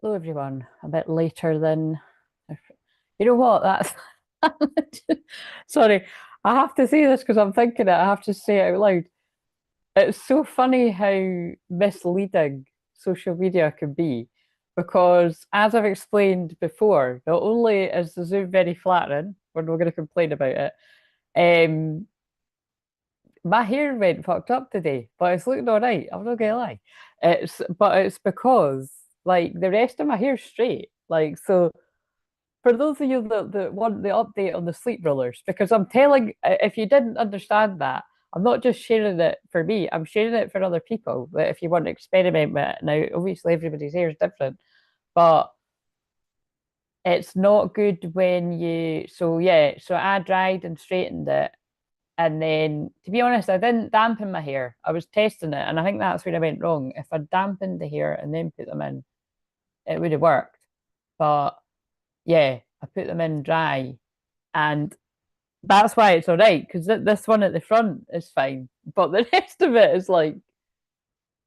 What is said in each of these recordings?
Hello, everyone. A bit later than you know what? That's sorry. I have to say this because I'm thinking it. I have to say it out loud. It's so funny how misleading social media can be because, as I've explained before, not only is the Zoom very flattering, we're not going to complain about it. My hair went fucked up today, but it's looking all right. I'm not gonna lie. It's because like the rest of my hair's straight. Like so for those of you that want the update on the sleep rollers, because I'm telling, if you didn't understand that, I'm not just sharing it for me, I'm sharing it for other people. That if you want to experiment with it, now obviously everybody's hair is different, but it's not good when you. So yeah, so I dried and straightened it, and then to be honest, I didn't dampen my hair. I was testing it, and I think that's where I went wrong. If I dampened the hair and then put them in, it would have worked. But yeah, I put them in dry, and that's why it's all right because this one at the front is fine, but the rest of it is like,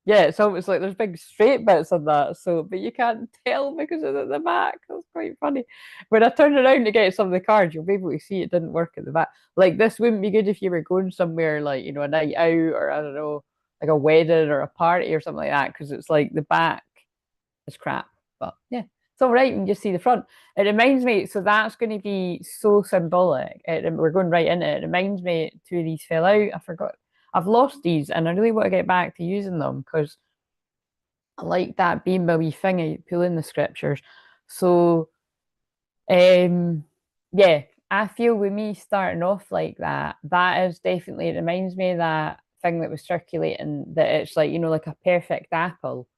yeah, it's almost like there's big straight bits on that. So, but you can't tell because it's at the back. That's quite funny. When I turned around to get some of the cards, you'll be able to see it didn't work at the back. Like this wouldn't be good if you were going somewhere like a night out or I don't know, like a wedding or a party or something like that because it's like the back is crap. But yeah, it's all right when you see the front. It reminds me, so that's going to be so symbolic. We're going right into it. It reminds me two of these fell out. I forgot. I've lost these and I really want to get back to using them because I like that being my wee thingy, pulling the scriptures. So, um, yeah, I feel with me starting off like that, that is definitely, it reminds me of that thing that was circulating that it's like, like a perfect apple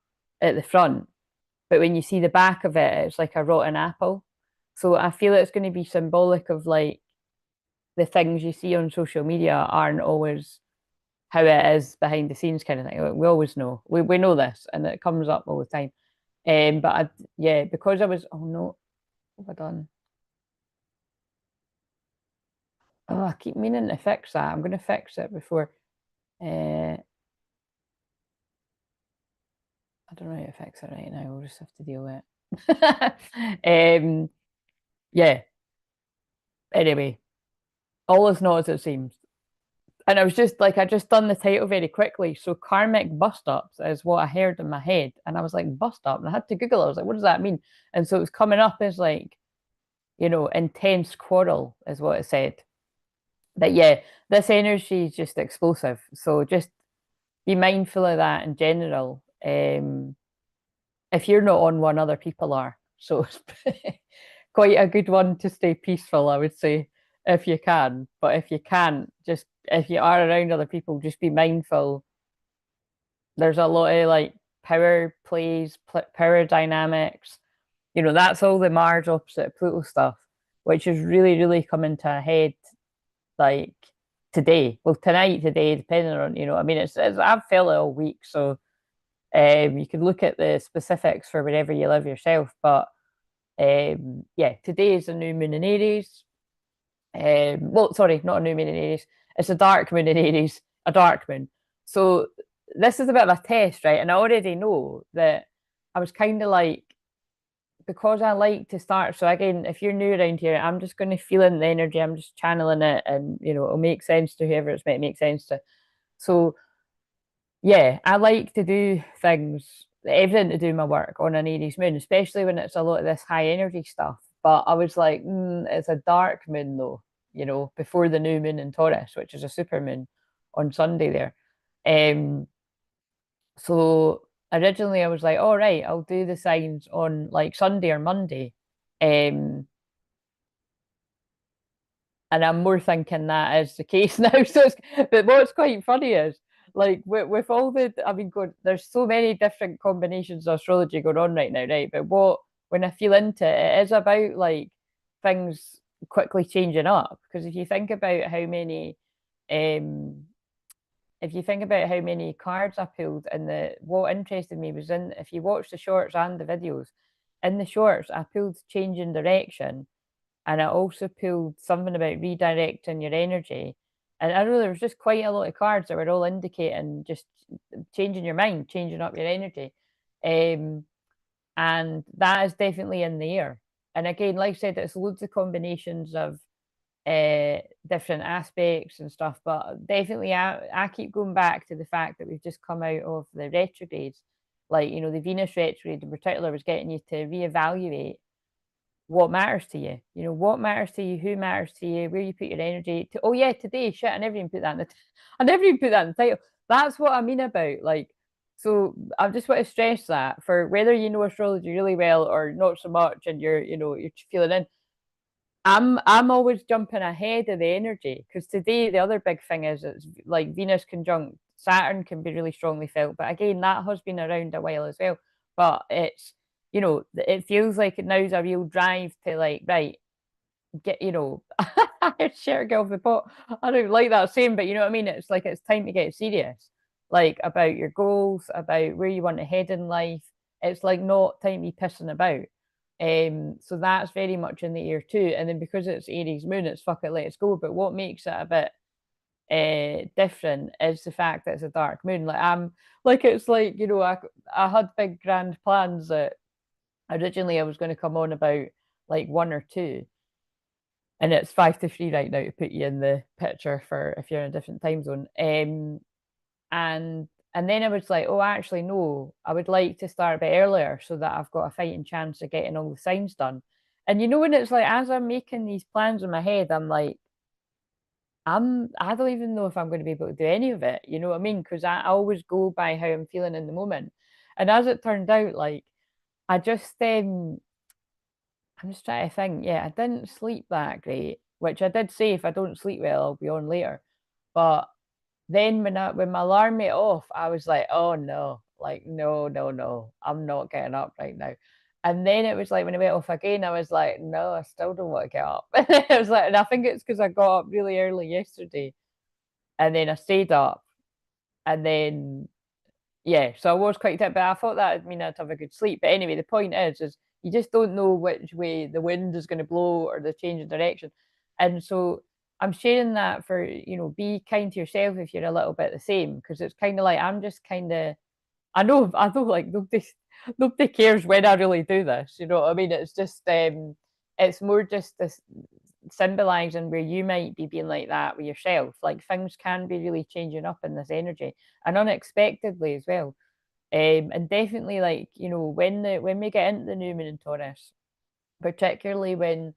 at the front but when you see the back of it, it's like a rotten apple. So I feel it's going to be symbolic of like the things you see on social media aren't always how it is behind the scenes kind of thing. We always know. We know this and it comes up all the time. Yeah, because I was, oh no, what have I done? Oh, I keep meaning to fix that. I'm going to fix it before. I don't know how to fix it right now. We'll just have to deal with it. Yeah. Anyway, all is not as it seems. And I was just like, I just done the title very quickly. So karmic bust ups is what I heard in my head. And I was like, bust up. And I had to Google it. I was like, what does that mean? And so it was coming up as like, intense quarrel is what it said. But yeah, this energy is just explosive. So just be mindful of that in general. If you're not on one, other people are. So it's quite a good one to stay peaceful, I would say, if you can. But if you can't, just if you are around other people, just be mindful. There's a lot of like power plays, power dynamics. That's all the Mars opposite Pluto stuff, which is really, really coming to a head like today. Well, tonight, today, depending on, I mean, it's I've felt it all week. So you can look at the specifics for wherever you live yourself. But yeah, today is a new moon in Aries. Well, sorry, not a new moon in Aries. It's a dark moon in Aries, a dark moon. So this is a bit of a test, right? And I already know that I was kind of like, because I like to start. So again, if you're new around here, I'm just going to feel in the energy. I'm just channeling it, and it'll make sense to whoever it's meant to make sense to. So yeah, I like to do things, everything to do my work on an Aries moon, especially when it's a lot of this high energy stuff. But I was like, it's a dark moon though, before the new moon in Taurus, which is a super moon on Sunday there. Um, so originally I was like, all right, I'll do the signs on like Sunday or Monday. Um, and I'm more thinking that is the case now. But what's quite funny is like with all I mean, there's so many different combinations of astrology going on right now, right? But when I feel into it, it is about like things quickly changing up. Because um, if you think about how many cards I pulled, and what interested me was in if you watch the shorts and the videos, in the shorts I pulled changing direction and I also pulled something about redirecting your energy. And I know there was just quite a lot of cards that were all indicating just changing your mind, changing up your energy. Um, And that is definitely in the air. And again, like I said, it's loads of combinations of different aspects and stuff, but definitely I keep going back to the fact that we've just come out of the retrogrades. Like, you know, the Venus retrograde in particular was getting you to reevaluate what matters to you. You know, what matters to you, who matters to you, where you put your energy. To, oh yeah, today, shit, I never even put that in the, I never even put that in the title. That's what I mean about like. So I just want to stress that for whether you know astrology really well or not so much, and you're feeling in. I'm always jumping ahead of the energy because today the other big thing is it's like Venus conjunct Saturn can be really strongly felt, but again that has been around a while as well. But it's it feels like it now's a real drive to like right get share get off the pot. I don't like that saying, but you know what I mean. It's like it's time to get serious, like about your goals, about where you want to head in life. It's like not time to be pissing about. So that's very much in the air too. And then because it's Aries moon, it's fuck it, let's go. But what makes it a bit different is the fact that it's a dark moon. Like I'm like it's like, I had big grand plans that originally I was going to come on about like one or two. And it's 5 to 3 right now to put you in the picture for if you're in a different time zone. And then I was like, oh, actually, no, I would like to start a bit earlier so that I've got a fighting chance of getting all the signs done. And you know, when it's like, as I'm making these plans in my head, I'm like, I don't even know if I'm going to be able to do any of it. You know what I mean? Because I always go by how I'm feeling in the moment. And as it turned out, like, I just, I'm just trying to think. Yeah, I didn't sleep that great, which I did say if I don't sleep well, I'll be on later. But then when my alarm went off, I was like, oh no, like no, no, no, I'm not getting up right now. And then it was like when it went off again, I was like, no, I still don't want to get up. It was like, and I think it's because I got up really early yesterday, and then I stayed up, and then yeah, so I was quite tired, but I thought that would mean I'd have a good sleep. But anyway, the point is you just don't know which way the wind is going to blow or the change of direction. And so I'm sharing that for, be kind to yourself if you're a little bit the same, because it's kind of like I'm just kind of, I know like nobody cares when I really do this, you know what I mean? It's just it's more just this symbolizing where you might be being like that with yourself. Like things can be really changing up in this energy and unexpectedly as well. And definitely like, when we get into the new moon in Taurus, particularly when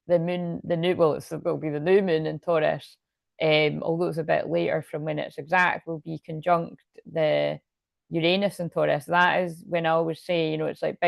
the new well, it will be the new moon in Taurus, although it's a bit later from when it's exact, will be conjunct the Uranus in Taurus. That is when I always say, it's like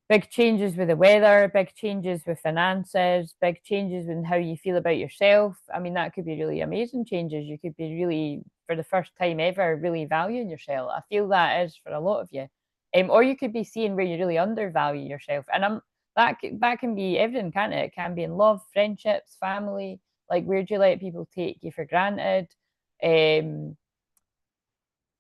big changes with the weather, big changes with finances, big changes in how you feel about yourself. I mean, that could be really amazing changes. You could be really, for the first time ever, really valuing yourself. I feel that is for a lot of you. Or you could be seeing where you really undervalue yourself. And that can be everything, can't it? It can be in love, friendships, family. Like, where do you let people take you for granted?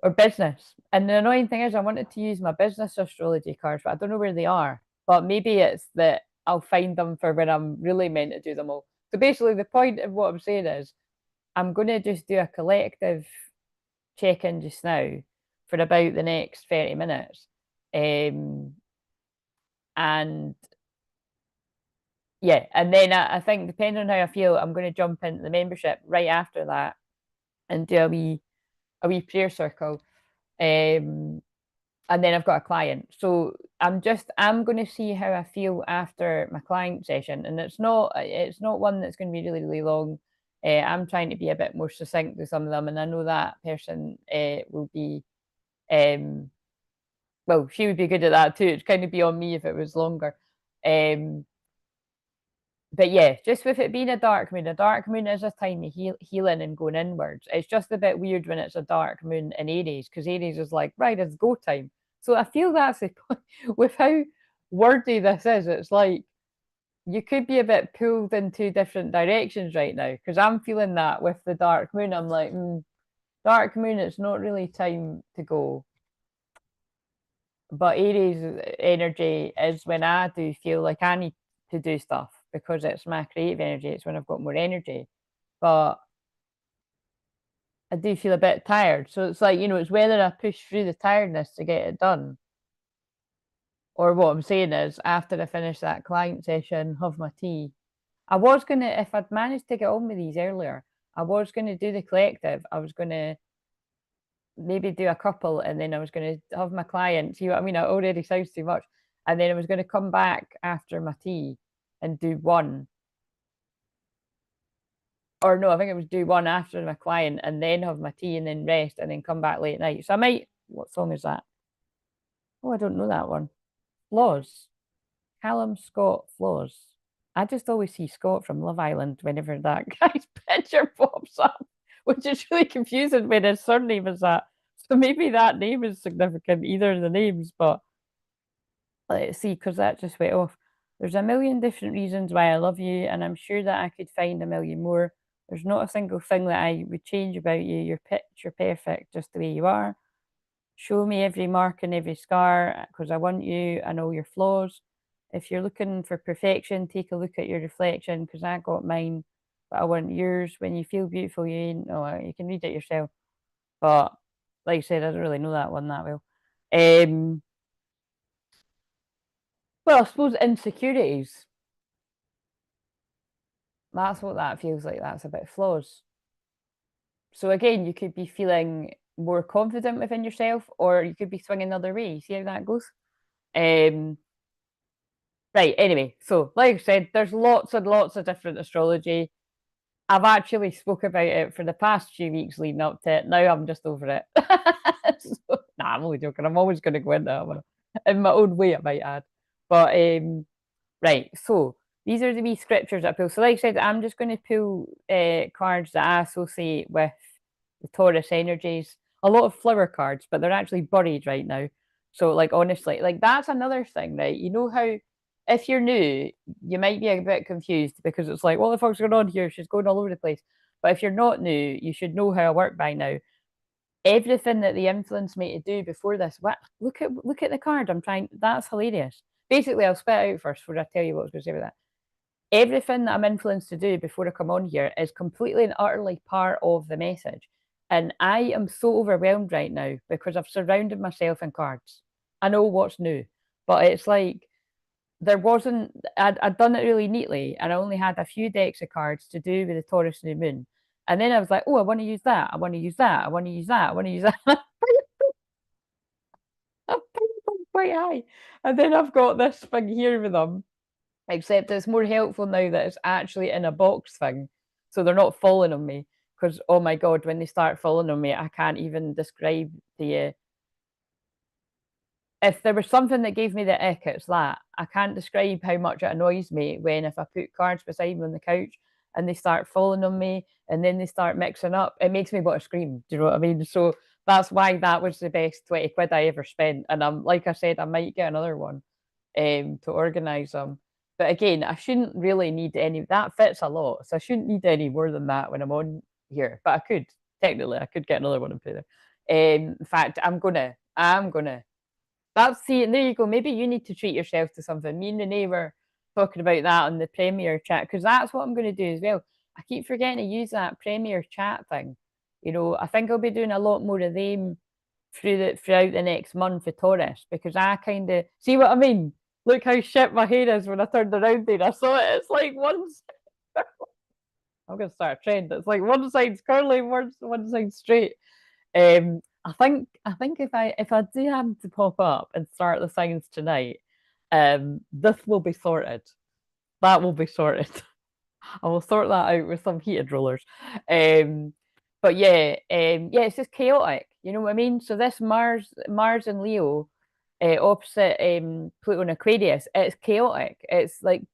Or business. And the annoying thing is, I wanted to use my business astrology cards, but I don't know where they are. But maybe it's that I'll find them for when I'm really meant to do them all. So basically, the point of what I'm saying is, I'm going to just do a collective check in just now for about the next 30 minutes. And yeah, and then I think depending on how I feel, I'm going to jump into the membership right after that and do a wee prayer circle. Um, and then I've got a client. So I'm going to see how I feel after my client session, and it's not one that's going to be really really long. I'm trying to be a bit more succinct with some of them, and I know that person will be well, she would be good at that too. It'd kind of be on me if it was longer. Um, but yeah, just with it being a dark moon is a time of healing and going inwards. It's just a bit weird when it's a dark moon in Aries, because Aries is like, right, it's go time. So I feel that's the point with how wordy this is. It's like you could be a bit pulled in two different directions right now, because I'm feeling that with the dark moon. I'm like, dark moon, it's not really time to go. But Aries energy is when I do feel like I need to do stuff because it's my creative energy. It's when I've got more energy. But I do feel a bit tired. So it's like, it's whether I push through the tiredness to get it done Or what I'm saying is, after I finish that client session, have my tea. I was gonna, if I'd managed to get on with these earlier, I was gonna do the collective. I was gonna maybe do a couple, and then I was gonna have my client. See what I mean? It already sounds too much. And then I was gonna come back after my tea and do one. Or no, I think it was do one after my client and then have my tea and then rest and then come back late night. So I might, what song is that? Oh, I don't know that one. Flaws. Callum Scott Flaws. I just always see Scott from Love Island whenever that guy's picture pops up, which is really confusing when his surname is that. So maybe that name is significant, either of the names, but let's see, because that just went off. There's a million different reasons why I love you, and I'm sure that I could find a million more. There's not a single thing that I would change about you. You're picture perfect just the way you are. Show me every mark and every scar because I want you and all your flaws. If you're looking for perfection, take a look at your reflection because I got mine, but I want yours. When you feel beautiful, you ain't. Oh, you can read it yourself. But like I said, I don't really know that one that well. Well, I suppose insecurities. That's what that feels like. That's about flaws. So again, you could be feeling more confident within yourself, or you could be swinging the other way. See how that goes? Um, right. Anyway, so like I said, there's lots and lots of different astrology. I've actually spoke about it for the past few weeks leading up to it. Now I'm just over it. So, nah, I'm only joking. I'm always going to go into that one in my own way, I might add. But right, so these are the wee scriptures that I pull. So, like I said, I'm just going to pull cards that I associate with the Taurus energies. A lot of flower cards, but they're actually buried right now. So, like, honestly, like that's another thing, right? You know how if you're new, you might be a bit confused because it's like, what the fuck's going on here? She's going all over the place. But if you're not new, you should know how I work by now. Everything that they influenced me to do before this, what look at the card. I'm trying. That's hilarious. Basically, I'll spit it out first before I tell you what I was going to say about that. Everything that I'm influenced to do before I come on here is completely and utterly part of the message. And I am so overwhelmed right now because I've surrounded myself in cards. I know what's new, but it's like there wasn't, I'd done it really neatly and I only had a few decks of cards to do with the Taurus new moon. And then I was like, oh, I want to use that. I want to use that. I want to use that. I want to use that. I'm quite high. And then I've got this thing here with them, except it's more helpful now that it's actually in a box thing. So they're not falling on me. Because, oh my God, when they start falling on me, I can't even describe the. If there was something that gave me the ick, it's that. I can't describe how much it annoys me when if I put cards beside me on the couch and they start falling on me and then they start mixing up, it makes me want to scream. Do you know what I mean? So that's why that was the best 20 quid I ever spent. And I'm like I said, I might get another one to organise them. But again, I shouldn't really need any. That fits a lot, so I shouldn't need any more than that when I'm on here. But I could technically, I could get another one and put there. In fact, I'm gonna. That's see, and there you go. Maybe you need to treat yourself to something. Me and Renee were talking about that on the Premier chat because that's what I'm going to do as well. I keep forgetting to use that Premier chat thing. You know, I think I'll be doing a lot more of them throughout the next month for Taurus because I kind of see what I mean. Look how shit my hair is when I turned around there. I saw it. It's like one. I'm gonna start a trend. It's like one side's curly, one side's straight. I think if I do happen to pop up and start the signs tonight, this will be sorted. That will be sorted. I will sort that out with some heated rollers. But yeah, it's just chaotic. You know what I mean? So this Mars and Leo, opposite Pluto and Aquarius, it's chaotic. It's like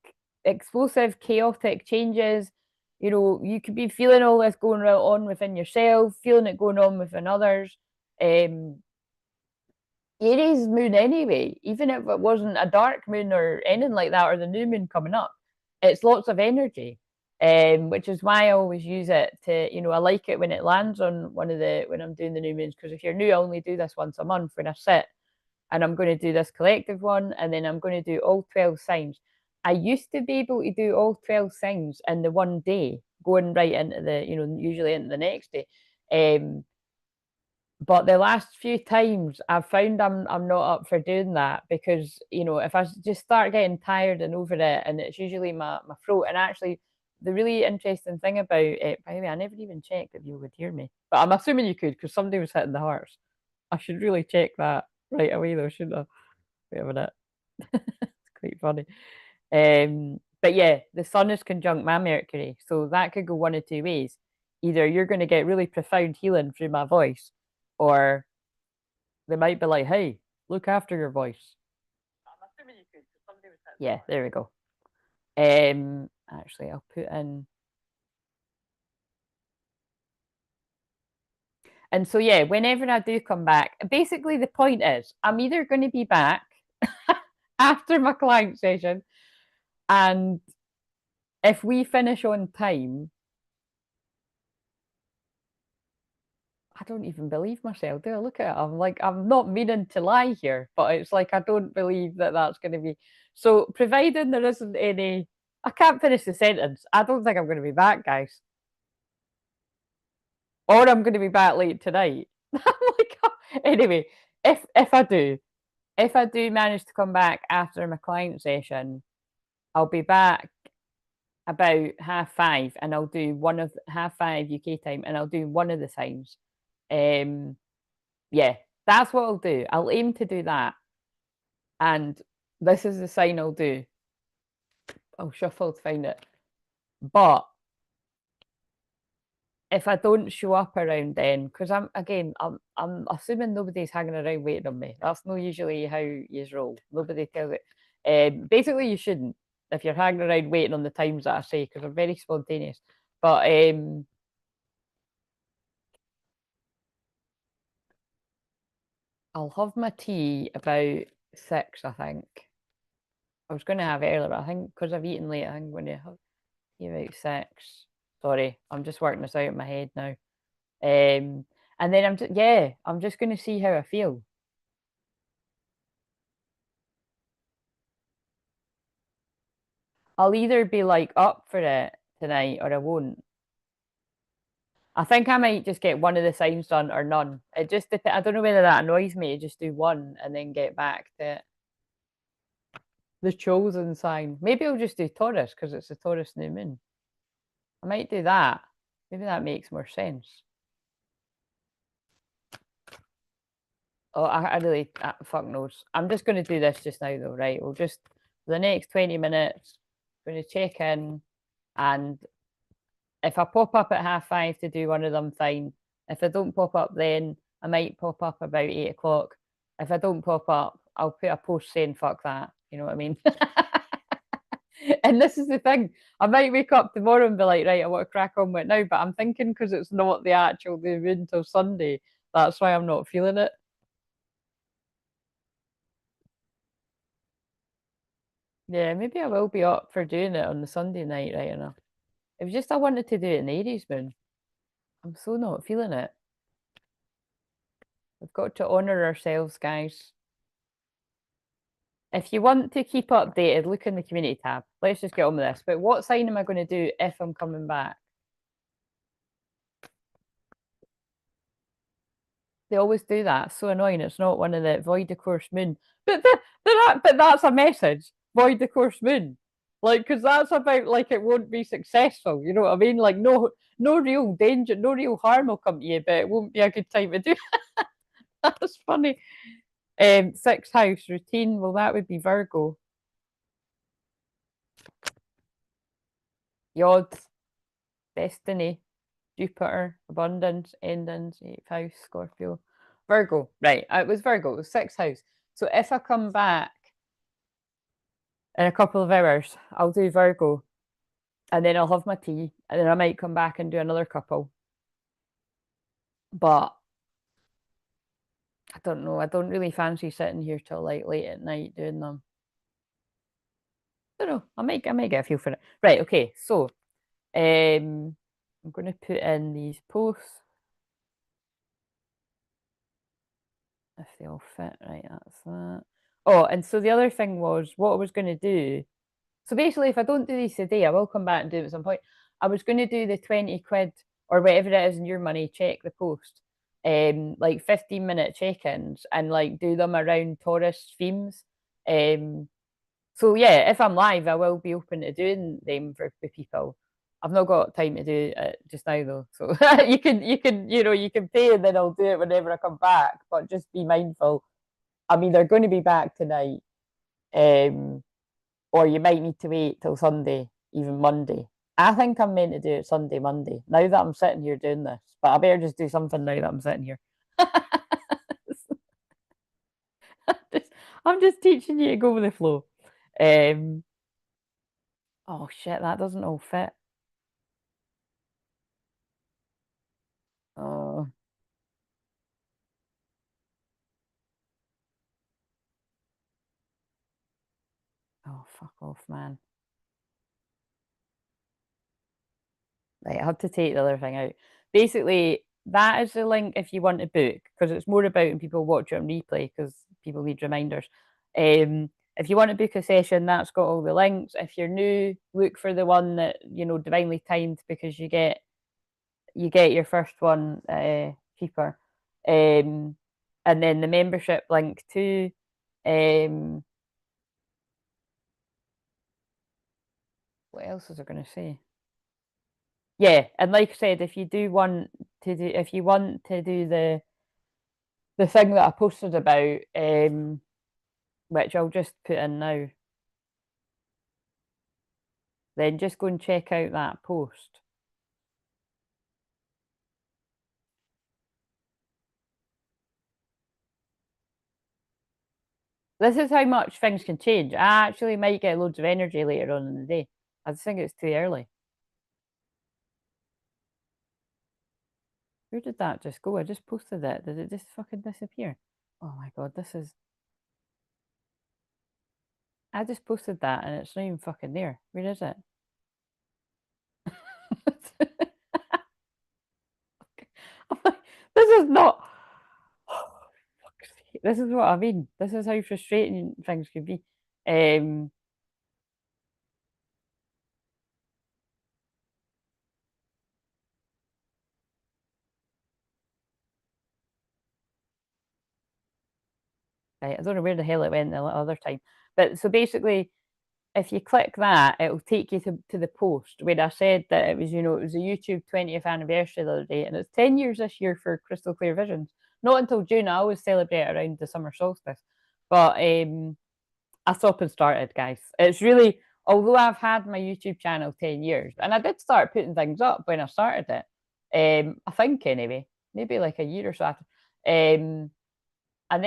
explosive, chaotic changes. You know, you could be feeling all this going on within yourself, feeling it going on within others. Um, Aries moon anyway, even if it wasn't a dark moon or anything like that, or the new moon coming up, it's lots of energy. Which is why I always use it to, you know, I like it when it lands on when I'm doing the new moons, because if you're new, I only do this once a month when I sit and I'm going to do this collective one, and then I'm going to do all 12 signs. I used to be able to do all 12 signs in the one day, going right into the, you know, usually into the next day. But the last few times I've found I'm not up for doing that because, you know, if I just start getting tired and over it, and it's usually my throat. And actually, the really interesting thing about it, by the way, I never even checked if you would hear me, but I'm assuming you could because somebody was hitting the hearts. I should really check that right away though, shouldn't I? Wait a minute. It's quite funny. But yeah, the sun is conjunct my Mercury, so that could go one of two ways. Either you're going to get really profound healing through my voice, or they might be like, "Hey, look after your voice." I'm assuming you could. Yeah, there we go. Actually, I'll put in. And so yeah, whenever I do come back, basically the point is I'm either going to be back after my client session, and if we finish on time, I don't even believe myself. Do I look at it? I'm like, I'm not meaning to lie here, but it's like I don't believe that that's going to be. So, providing there isn't any, I can't finish the sentence. I don't think I'm going to be back, guys, or I'm going to be back late tonight. I'm like, anyway, if I do manage to come back after my client session, I'll be back about 5:30, and I'll do one of 5:30 UK time, and I'll do one of the signs. Um, yeah, that's what I'll do. I'll aim to do that. And this is the sign I'll do. I'll shuffle to find it. But if I don't show up around then, because I'm assuming nobody's hanging around waiting on me. That's not usually how you roll. Nobody tells it. Basically, you shouldn't if you're hanging around waiting on the times that I say, because I'm very spontaneous. But I'll have my tea about 6, I think. I was going to have it earlier, but I think because I've eaten late, I think I'm going to have tea about 6. Sorry, I'm just working this out in my head now. And then I'm just going to see how I feel. I'll either be like up for it tonight or I won't. I think I might just get one of the signs done or none. It just depends. I don't know whether that annoys me to just do one and then get back to the chosen sign. Maybe I'll just do Taurus because it's a Taurus new moon. I might do that. Maybe that makes more sense. Oh, I really, fuck knows. I'm just going to do this just now, though, right? We'll just, for the next 20 minutes, going to check in. And if I pop up at 5:30 to do one of them, fine. If I don't pop up then, I might pop up about 8 o'clock. If I don't pop up, I'll put a post saying fuck that. You know what I mean? And this is the thing. I might wake up tomorrow and be like, right, I want to crack on with it now. But I'm thinking because it's not the actual new moon until Sunday, that's why I'm not feeling it. Yeah, maybe I will be up for doing it on the Sunday night, right enough. It was just I wanted to do it in Aries moon. I'm so not feeling it. We've got to honour ourselves, guys. If you want to keep updated, look in the community tab. Let's just get on with this. But what sign am I going to do if I'm coming back? They always do that. So annoying. It's not one of the void the course moon. But that's a message. Void the course moon. Like, because that's about like it won't be successful. You know what I mean? Like, no real danger, no real harm will come to you, but it won't be a good time to do. That's funny. Sixth house routine. Well, that would be Virgo. Yod, destiny, Jupiter, abundance, endings, eighth house, Scorpio, Virgo. Right, it was Virgo. It was sixth house. So if I come back in a couple of hours, I'll do Virgo, and then I'll have my tea, and then I might come back and do another couple. But I don't know. I don't really fancy sitting here till like late at night doing them. I don't know. I might get a feel for it. Right. Okay. So, I'm going to put in these posts if they all fit. Right. That's that. Oh, and so the other thing was what I was going to do. So basically, if I don't do these today, I will come back and do it at some point. I was going to do the 20 quid or whatever it is in your money, check the post. like 15-minute check-ins and like do them around Taurus themes. So yeah, if I'm live, I will be open to doing them for people. I've not got time to do it just now though. So you can pay and then I'll do it whenever I come back. But just be mindful. I mean, they're going to be back tonight. Or you might need to wait till Sunday, even Monday. I think I'm meant to do it Sunday, Monday. Now that I'm sitting here doing this, but I better just do something now that I'm sitting here. just, I'm just teaching you to go with the flow. Um, oh shit, that doesn't all fit. Oh, oh, fuck off, man. Right, I had to take the other thing out. Basically, that is the link if you want to book, because it's more about when people watch it on replay, because people need reminders. If you want to book a session, that's got all the links. If you're new, look for the one that divinely timed, because you get your first one cheaper. And then the membership link too. Um, what else was I going to say? Yeah, and like I said, if you want to do the thing that I posted about, which I'll just put in now, then just go and check out that post. This is how much things can change. I actually might get loads of energy later on in the day. I just think it's too early. Where did that just go? I just posted it. Did it just fucking disappear? Oh my god, this is. I just posted that and it's not even fucking there. Where is it? I'm like, this is not. This is what I mean. This is how frustrating things can be. Um, right, I don't know where the hell it went the other time. But so basically, if you click that, it'll take you to the post where I said that it was a YouTube 20th anniversary the other day, and it's 10 years this year for Crystal Clear Visions. Not until June. I always celebrate around the summer solstice. But I stopped and started, guys. It's really, although I've had my YouTube channel 10 years, and I did start putting things up when I started it, I think anyway, maybe like a year or so after. Um, I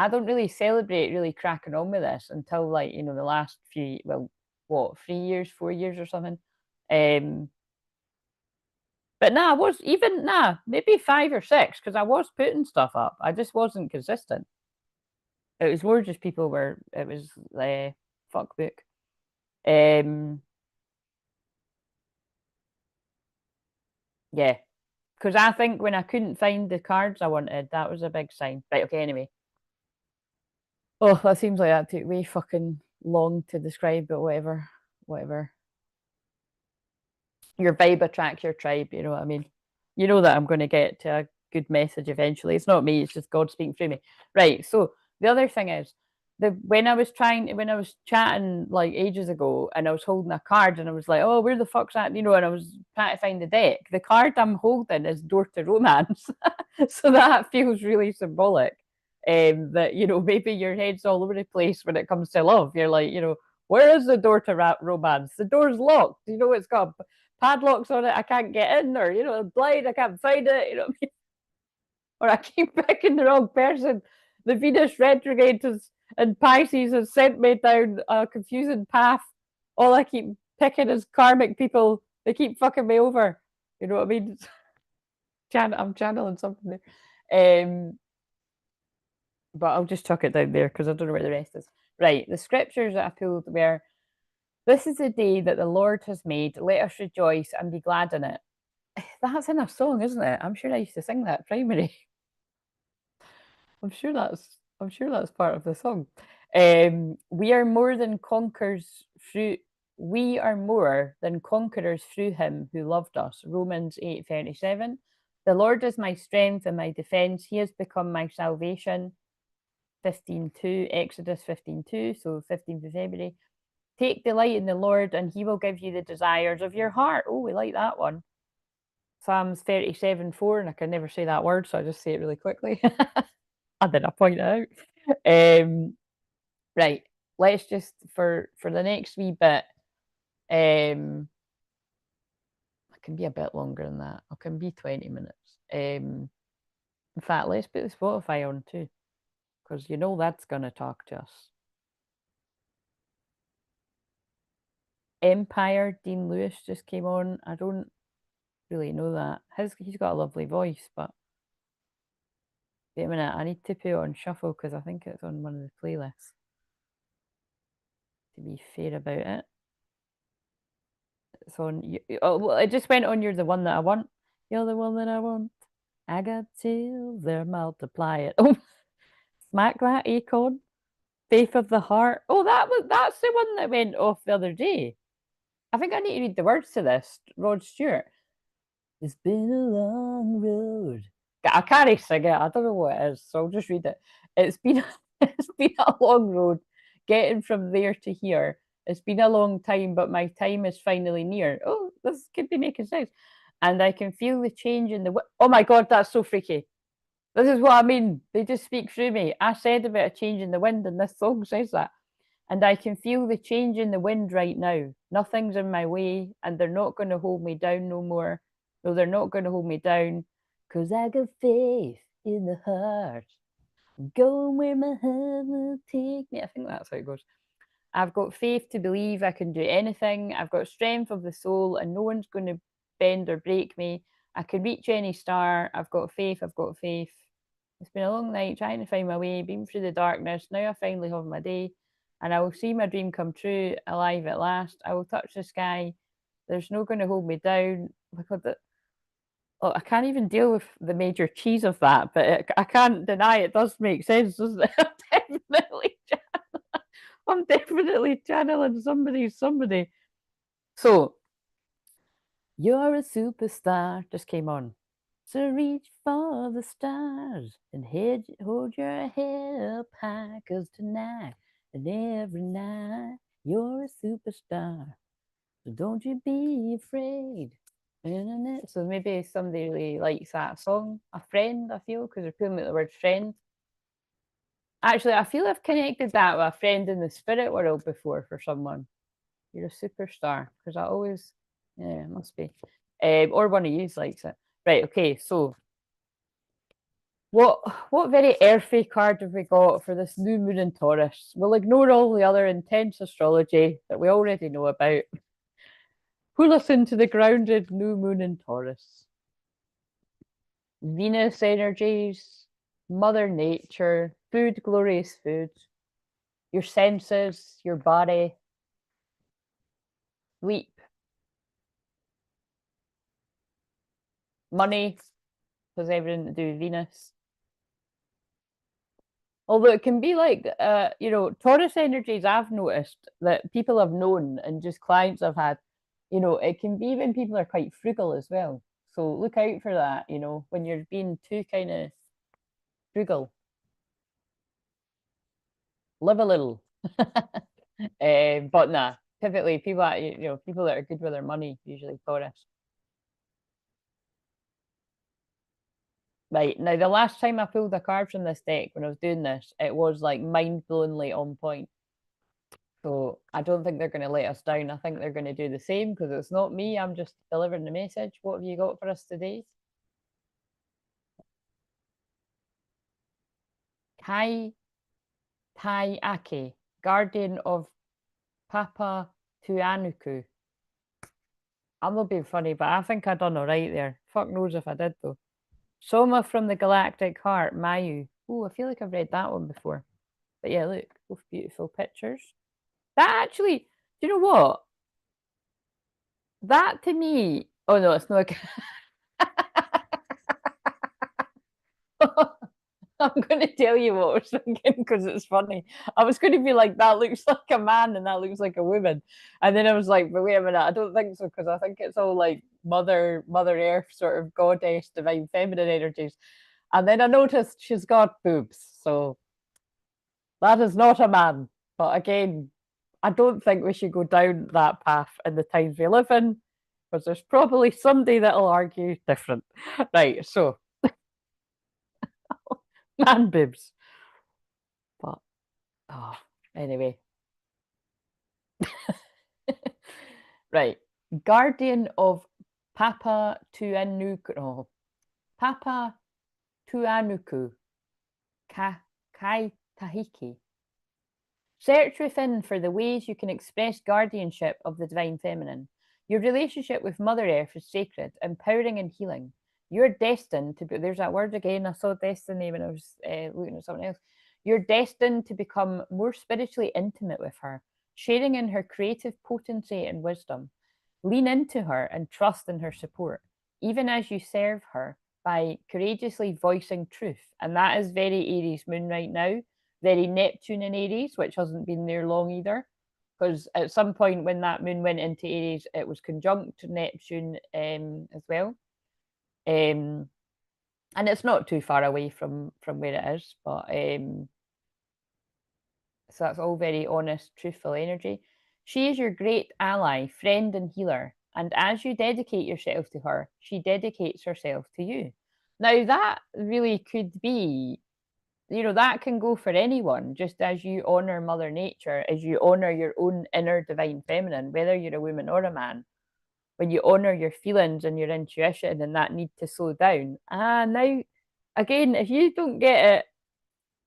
don't really celebrate really cracking on with this until like, the last few, well, what, 3 years, 4 years or something. Um, but nah, maybe 5 or 6, because I was putting stuff up. I just wasn't consistent. It was more just it was fuck book. Um, yeah, because I think when I couldn't find the cards I wanted, that was a big sign. Right, okay, anyway. Oh, that seems like that took way fucking long to describe, but whatever, whatever. Your vibe attracts your tribe, you know what I mean? You know that I'm going to get to a good message eventually. It's not me, it's just God speaking through me. Right, so the other thing is, when I was chatting like ages ago and I was holding a card and I was like, oh, where the fuck's that? And I was trying to find the deck. The card I'm holding is Door to Romance. So that feels really symbolic. That, maybe your head's all over the place when it comes to love. You're like, where is the door to romance? The door's locked. It's got padlocks on it. I can't get in, or blind. I can't find it. Or I keep picking the wrong person. The Venus retrograde and Pisces has sent me down a confusing path. All I keep picking is karmic people. They keep fucking me over. You know what I mean? I'm channeling something there. But I'll just chuck it down there because I don't know where the rest is. Right, the scriptures that I pulled were, this is the day that the Lord has made. Let us rejoice and be glad in it. That's in a song, isn't it? I'm sure I used to sing that primary. I'm sure that's part of the song. We are more than conquerors through we are more than conquerors through him who loved us. Romans 8:37. The Lord is my strength and my defense. He has become my salvation. 15:2, Exodus 15:2, so 15th of February. Take delight in the Lord, and he will give you the desires of your heart. Oh, we like that one. Psalms 37:4, and I can never say that word, so I just say it really quickly. I did I point it out. Right. Let's just for the next wee bit. I can be a bit longer than that. I can be 20 minutes. In fact, let's put the Spotify on too, because you know that's gonna talk to us. Empire, Dean Lewis just came on. I don't really know that. He's got a lovely voice, but wait a minute, I need to put it on shuffle because I think it's on one of the playlists. To be fair about it, it's on. Oh, well, it just went on. You're the one that I want. You're the one that I want. I got till they're multiply it. Oh, smack that acorn. Faith of the Heart. Oh, that's the one that went off the other day. I think I need to read the words to this. Rod Stewart. It's been a long road. I can't sing it. I don't know what it is, so I'll just read it. It's been it's been a long road getting from there to here. It's been a long time, but my time is finally near. Oh, this could be making sense. And I can feel the change in the. Oh my God, that's so freaky. This is what I mean. They just speak through me. I said about a change in the wind, and this song says that. And I can feel the change in the wind right now. Nothing's in my way, and they're not going to hold me down no more. No, they're not going to hold me down, because I got faith in the heart. I'm going where my heart will take me. I think that's how it goes. I've got faith to believe I can do anything. I've got strength of the soul, and no one's going to bend or break me. I can reach any star. I've got faith. I've got faith. It's been a long night trying to find my way, been through the darkness. Now I finally have my day, and I will see my dream come true, alive at last. I will touch the sky. There's no going to hold me down. Oh, I can't even deal with the major cheese of that, but I can't deny it does make sense, doesn't it? I'm definitely channeling somebody. So, you're a superstar just came on. So reach for the stars and hold your head up high, 'cause tonight and every night you're a superstar. So don't you be afraid. So maybe somebody really likes that song. A friend, I feel, because they're putting out the word friend. Actually, I feel I've connected that with a friend in the spirit world before for someone. You're a superstar, because I always, yeah, it must be. Or one of you likes it. Right, okay, so what very earthy card have we got for this new moon in Taurus? We'll ignore all the other intense astrology that we already know about. Pull us into the grounded new moon in Taurus. Venus energies, Mother Nature, food, glorious food, your senses, your body, sleep, money, because everything to do with Venus. Although it can be like, Taurus energies, I've noticed that people have known and just clients I've had, it can be when people are quite frugal as well. So look out for that, when you're being too kind of frugal. Live a little. But nah, typically people that are good with their money, usually Taurus. Right. Now, the last time I pulled a card from this deck when I was doing this, it was like mind-blowingly on point. So I don't think they're going to let us down. I think they're going to do the same because it's not me. I'm just delivering the message. What have you got for us today? Kai Tai Ake, guardian of Papa Tuanuku. I'm not being funny, but I think I done all right there. Fuck knows if I did though. Soma from the Galactic Heart, Mayu. Oh, I feel like I've read that one before. But yeah, look, both beautiful pictures. That actually, do you know what? That to me, oh no, it's not. I'm going to tell you what I was thinking because it's funny. I was going to be like, that looks like a man and that looks like a woman. And then I was like, but wait a minute, I don't think so because I think it's all like Mother Earth, sort of goddess, divine feminine energies. And then I noticed she's got boobs. So that is not a man. But again, I don't think we should go down that path in the times we live in because there's probably somebody that'll argue different. Right, so man boobs. But oh, anyway. Right. Guardian of Papa Tuanuku. Oh, Papa Tuanuku. Kai Tahiki. Search within for the ways you can express guardianship of the divine feminine. Your relationship with Mother Earth is sacred, empowering, and healing. You're destined to be, there's that word again. I saw destiny when I was looking at something else. You're destined to become more spiritually intimate with her, sharing in her creative potency and wisdom. Lean into her and trust in her support, even as you serve her by courageously voicing truth. And that is very Aries moon right now, very Neptune in Aries, which hasn't been there long either. Because at some point when that moon went into Aries, it was conjunct Neptune as well. And it's not too far away from where it is, but so that's all very honest, truthful energy. She is your great ally, friend, and healer. And as you dedicate yourself to her, she dedicates herself to you. Now, that really could be, that can go for anyone, just as you honor Mother Nature, as you honor your own inner divine feminine, whether you're a woman or a man. When you honor your feelings and your intuition and that need to slow down. Now, again, if you don't get it,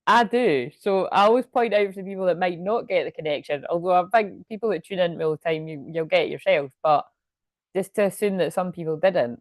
I do. So I always point out to people that might not get the connection, although I think people that tune in all the time, you'll get it yourself. But just to assume that some people didn't,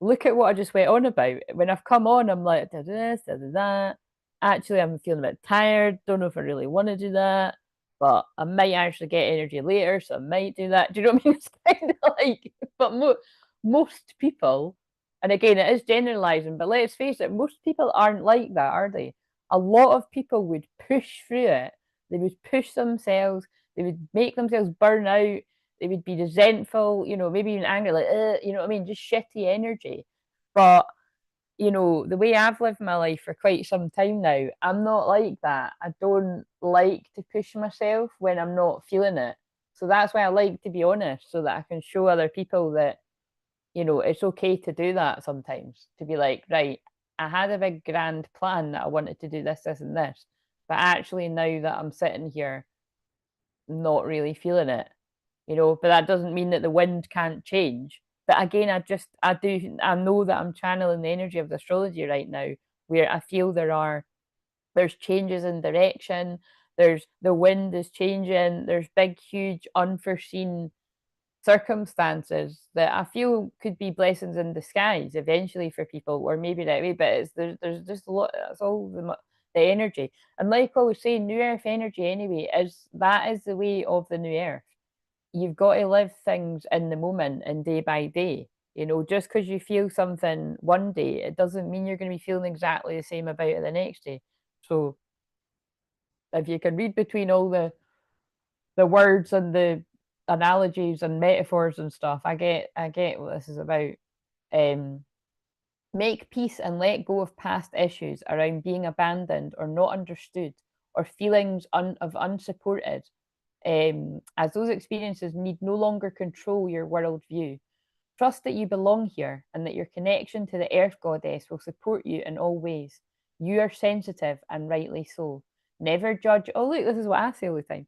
look at what I just went on about. When I've come on, I'm like, da this, da that. Actually, I'm feeling a bit tired. Don't know if I really want to do that, but I might actually get energy later, so I might do that. Do you know what I mean? It's kind of like, but most people, and again, it is generalizing, but let's face it, most people aren't like that, are they? A lot of people would push through it. They would push themselves. They would make themselves burn out. They would be resentful, maybe even angry, like, you know what I mean? Just shitty energy. But, the way I've lived my life for quite some time now, I'm not like that. I don't like to push myself when I'm not feeling it. So that's why I like to be honest, so that I can show other people that, it's okay to do that sometimes. To be like, right, I had a big grand plan that I wanted to do this, this, and this. But actually, now that I'm sitting here, not really feeling it, but that doesn't mean that the wind can't change. But again, I know that I'm channeling the energy of the astrology right now, where I feel there's changes in direction, the wind is changing, there's big, huge, unforeseen circumstances that I feel could be blessings in disguise eventually for people, or maybe that way. But there's just a lot. That's all the energy. And like I was saying, New Earth energy anyway is the way of the New Earth. You've got to live things in the moment and day by day. Just because you feel something one day, it doesn't mean you're going to be feeling exactly the same about it the next day. So if you can read between all the words and the analogies and metaphors and stuff, I get what this is about. Make peace and let go of past issues around being abandoned or not understood, or feelings of unsupported, as those experiences need no longer control your worldview. Trust that you belong here and that your connection to the Earth Goddess will support you in all ways. You are sensitive, and rightly so. Never judge. Oh, look, this is what I say all the time.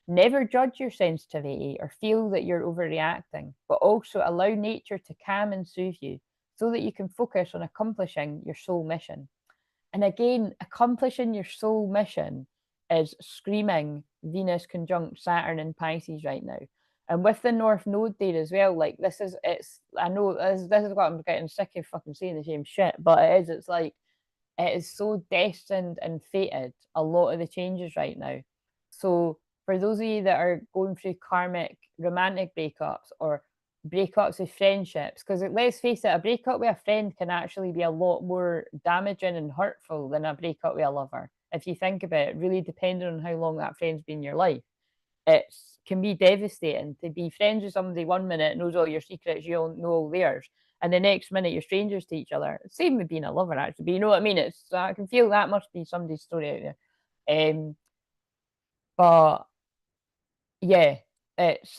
Never judge your sensitivity or feel that you're overreacting, but also allow nature to calm and soothe you so that you can focus on accomplishing your soul mission. And again, accomplishing your soul mission is screaming Venus conjunct Saturn in Pisces right now. And with the North Node there as well, like I know this is what I'm getting sick of fucking saying the same shit, but it's like, it is so destined and fated, a lot of the changes right now. So for those of you that are going through karmic romantic breakups, or breakups with friendships, because let's face it, a breakup with a friend can actually be a lot more damaging and hurtful than a breakup with a lover. If you think about it, really depending on how long that friend's been in your life, it can be devastating to be friends with somebody 1 minute, knows all your secrets, you all know all theirs, and the next minute you're strangers to each other. Same with being a lover, actually. But you know what I mean? It's I can feel that must be somebody's story out there. But yeah, it's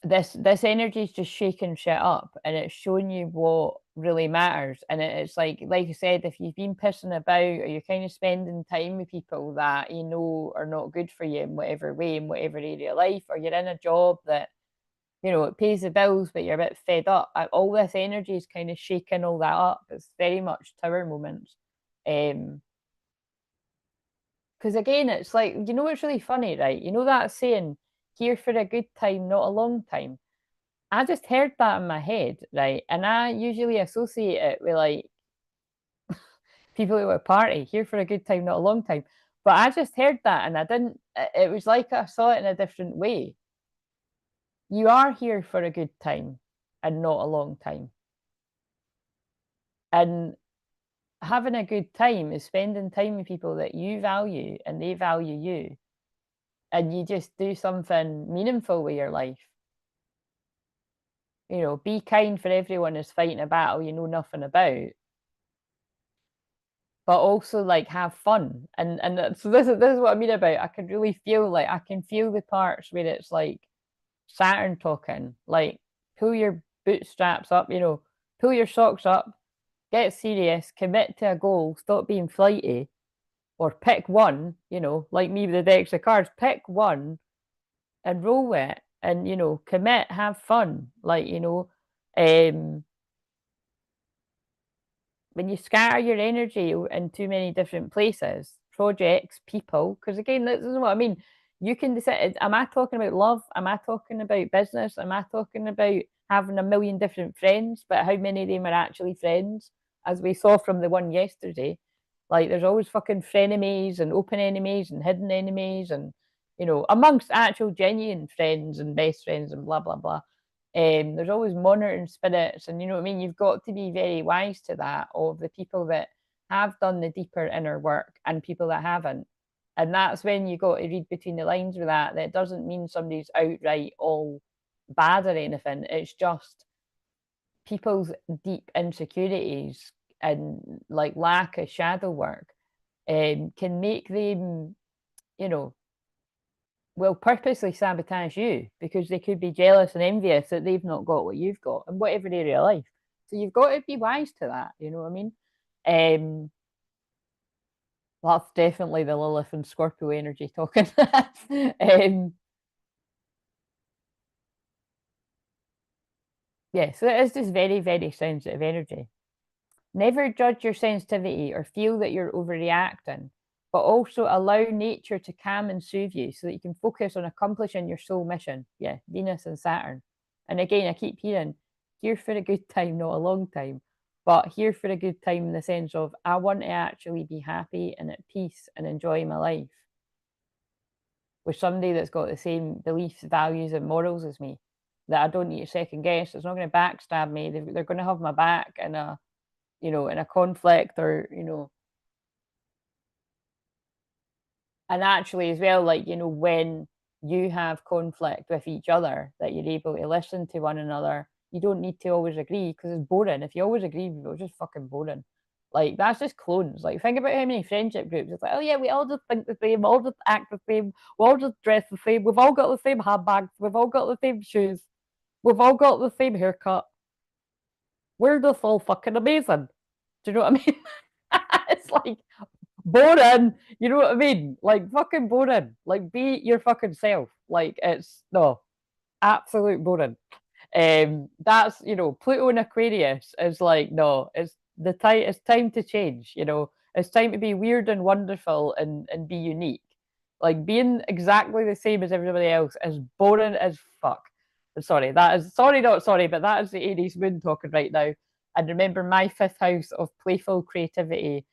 this energy is just shaking shit up, and it's showing you what really matters. And it's like I said, if you've been pissing about, or you're kind of spending time with people that you know are not good for you in whatever way, in whatever area of life, or you're in a job that it pays the bills, but you're a bit fed up. All this energy is kind of shaking all that up. It's very much tower moments. Because again, it's like, it's really funny, right? You know that saying, here for a good time, not a long time. I just heard that in my head, right? And I usually associate it with like people who are party, here for a good time, not a long time. But I just heard that and I didn't, it was like I saw it in a different way. You are here for a good time and not a long time. And having a good time is spending time with people that you value and they value you. And you just do something meaningful with your life. Be kind for everyone who's fighting a battle you know nothing about, but also like have fun. And so this is what I mean about I can really feel like I can feel the parts where it's like Saturn talking, like pull your bootstraps up, pull your socks up, get serious, commit to a goal, stop being flighty, or pick one, like me with the decks of cards, pick one and roll with it and commit, have fun. Like, when you scatter your energy in too many different places, projects, people, because again, this is what I mean. You can decide, am I talking about love? Am I talking about business? Am I talking about having a million different friends? But how many of them are actually friends? As we saw from the one yesterday, like there's always fucking frenemies and open enemies and hidden enemies and, amongst actual genuine friends and best friends and blah, blah, blah. There's always monitoring spirits, and you know what I mean. You've got to be very wise to that of the people that have done the deeper inner work and people that haven't, and that's when you got to read between the lines with that. That doesn't mean somebody's outright all bad or anything. It's just people's deep insecurities and like lack of shadow work can make them, will purposely sabotage you because they could be jealous and envious that they've not got what you've got in whatever area of life. So you've got to be wise to that. You know what I mean? That's definitely the Lilith and Scorpio energy talking. Yeah, so it is just very, very sensitive energy. Never judge your sensitivity or feel that you're overreacting, but also allow nature to calm and soothe you so that you can focus on accomplishing your soul mission. Yeah, Venus and Saturn. And again, I keep hearing here for a good time, not a long time, but here for a good time in the sense of I want to actually be happy and at peace and enjoy my life with somebody that's got the same beliefs, values, and morals as me. That I don't need to second guess. It's not going to backstab me. They're going to have my back in a conflict or and actually as well, like when you have conflict with each other, that you're able to listen to one another. You don't need to always agree because it's boring. If you always agree with people, it's just fucking boring. Like that's just clones. Like think about how many friendship groups. It's like, oh yeah, we all just think the same, we all just act the same, we all just dress the same, we've all got the same handbags, we've all got the same shoes, we've all got the same haircut. We're just all fucking amazing. Do you know what I mean? It's like boring. You know what I mean? Like fucking boring. Like be your fucking self. Like it's no absolute boring. That's Pluto and Aquarius is like no, it's the time. It's time to change. It's time to be weird and wonderful and be unique. Like being exactly the same as everybody else is boring as fuck. Sorry, that is sorry, not sorry, but that is the Aries moon talking right now. And remember, my fifth house of playful creativity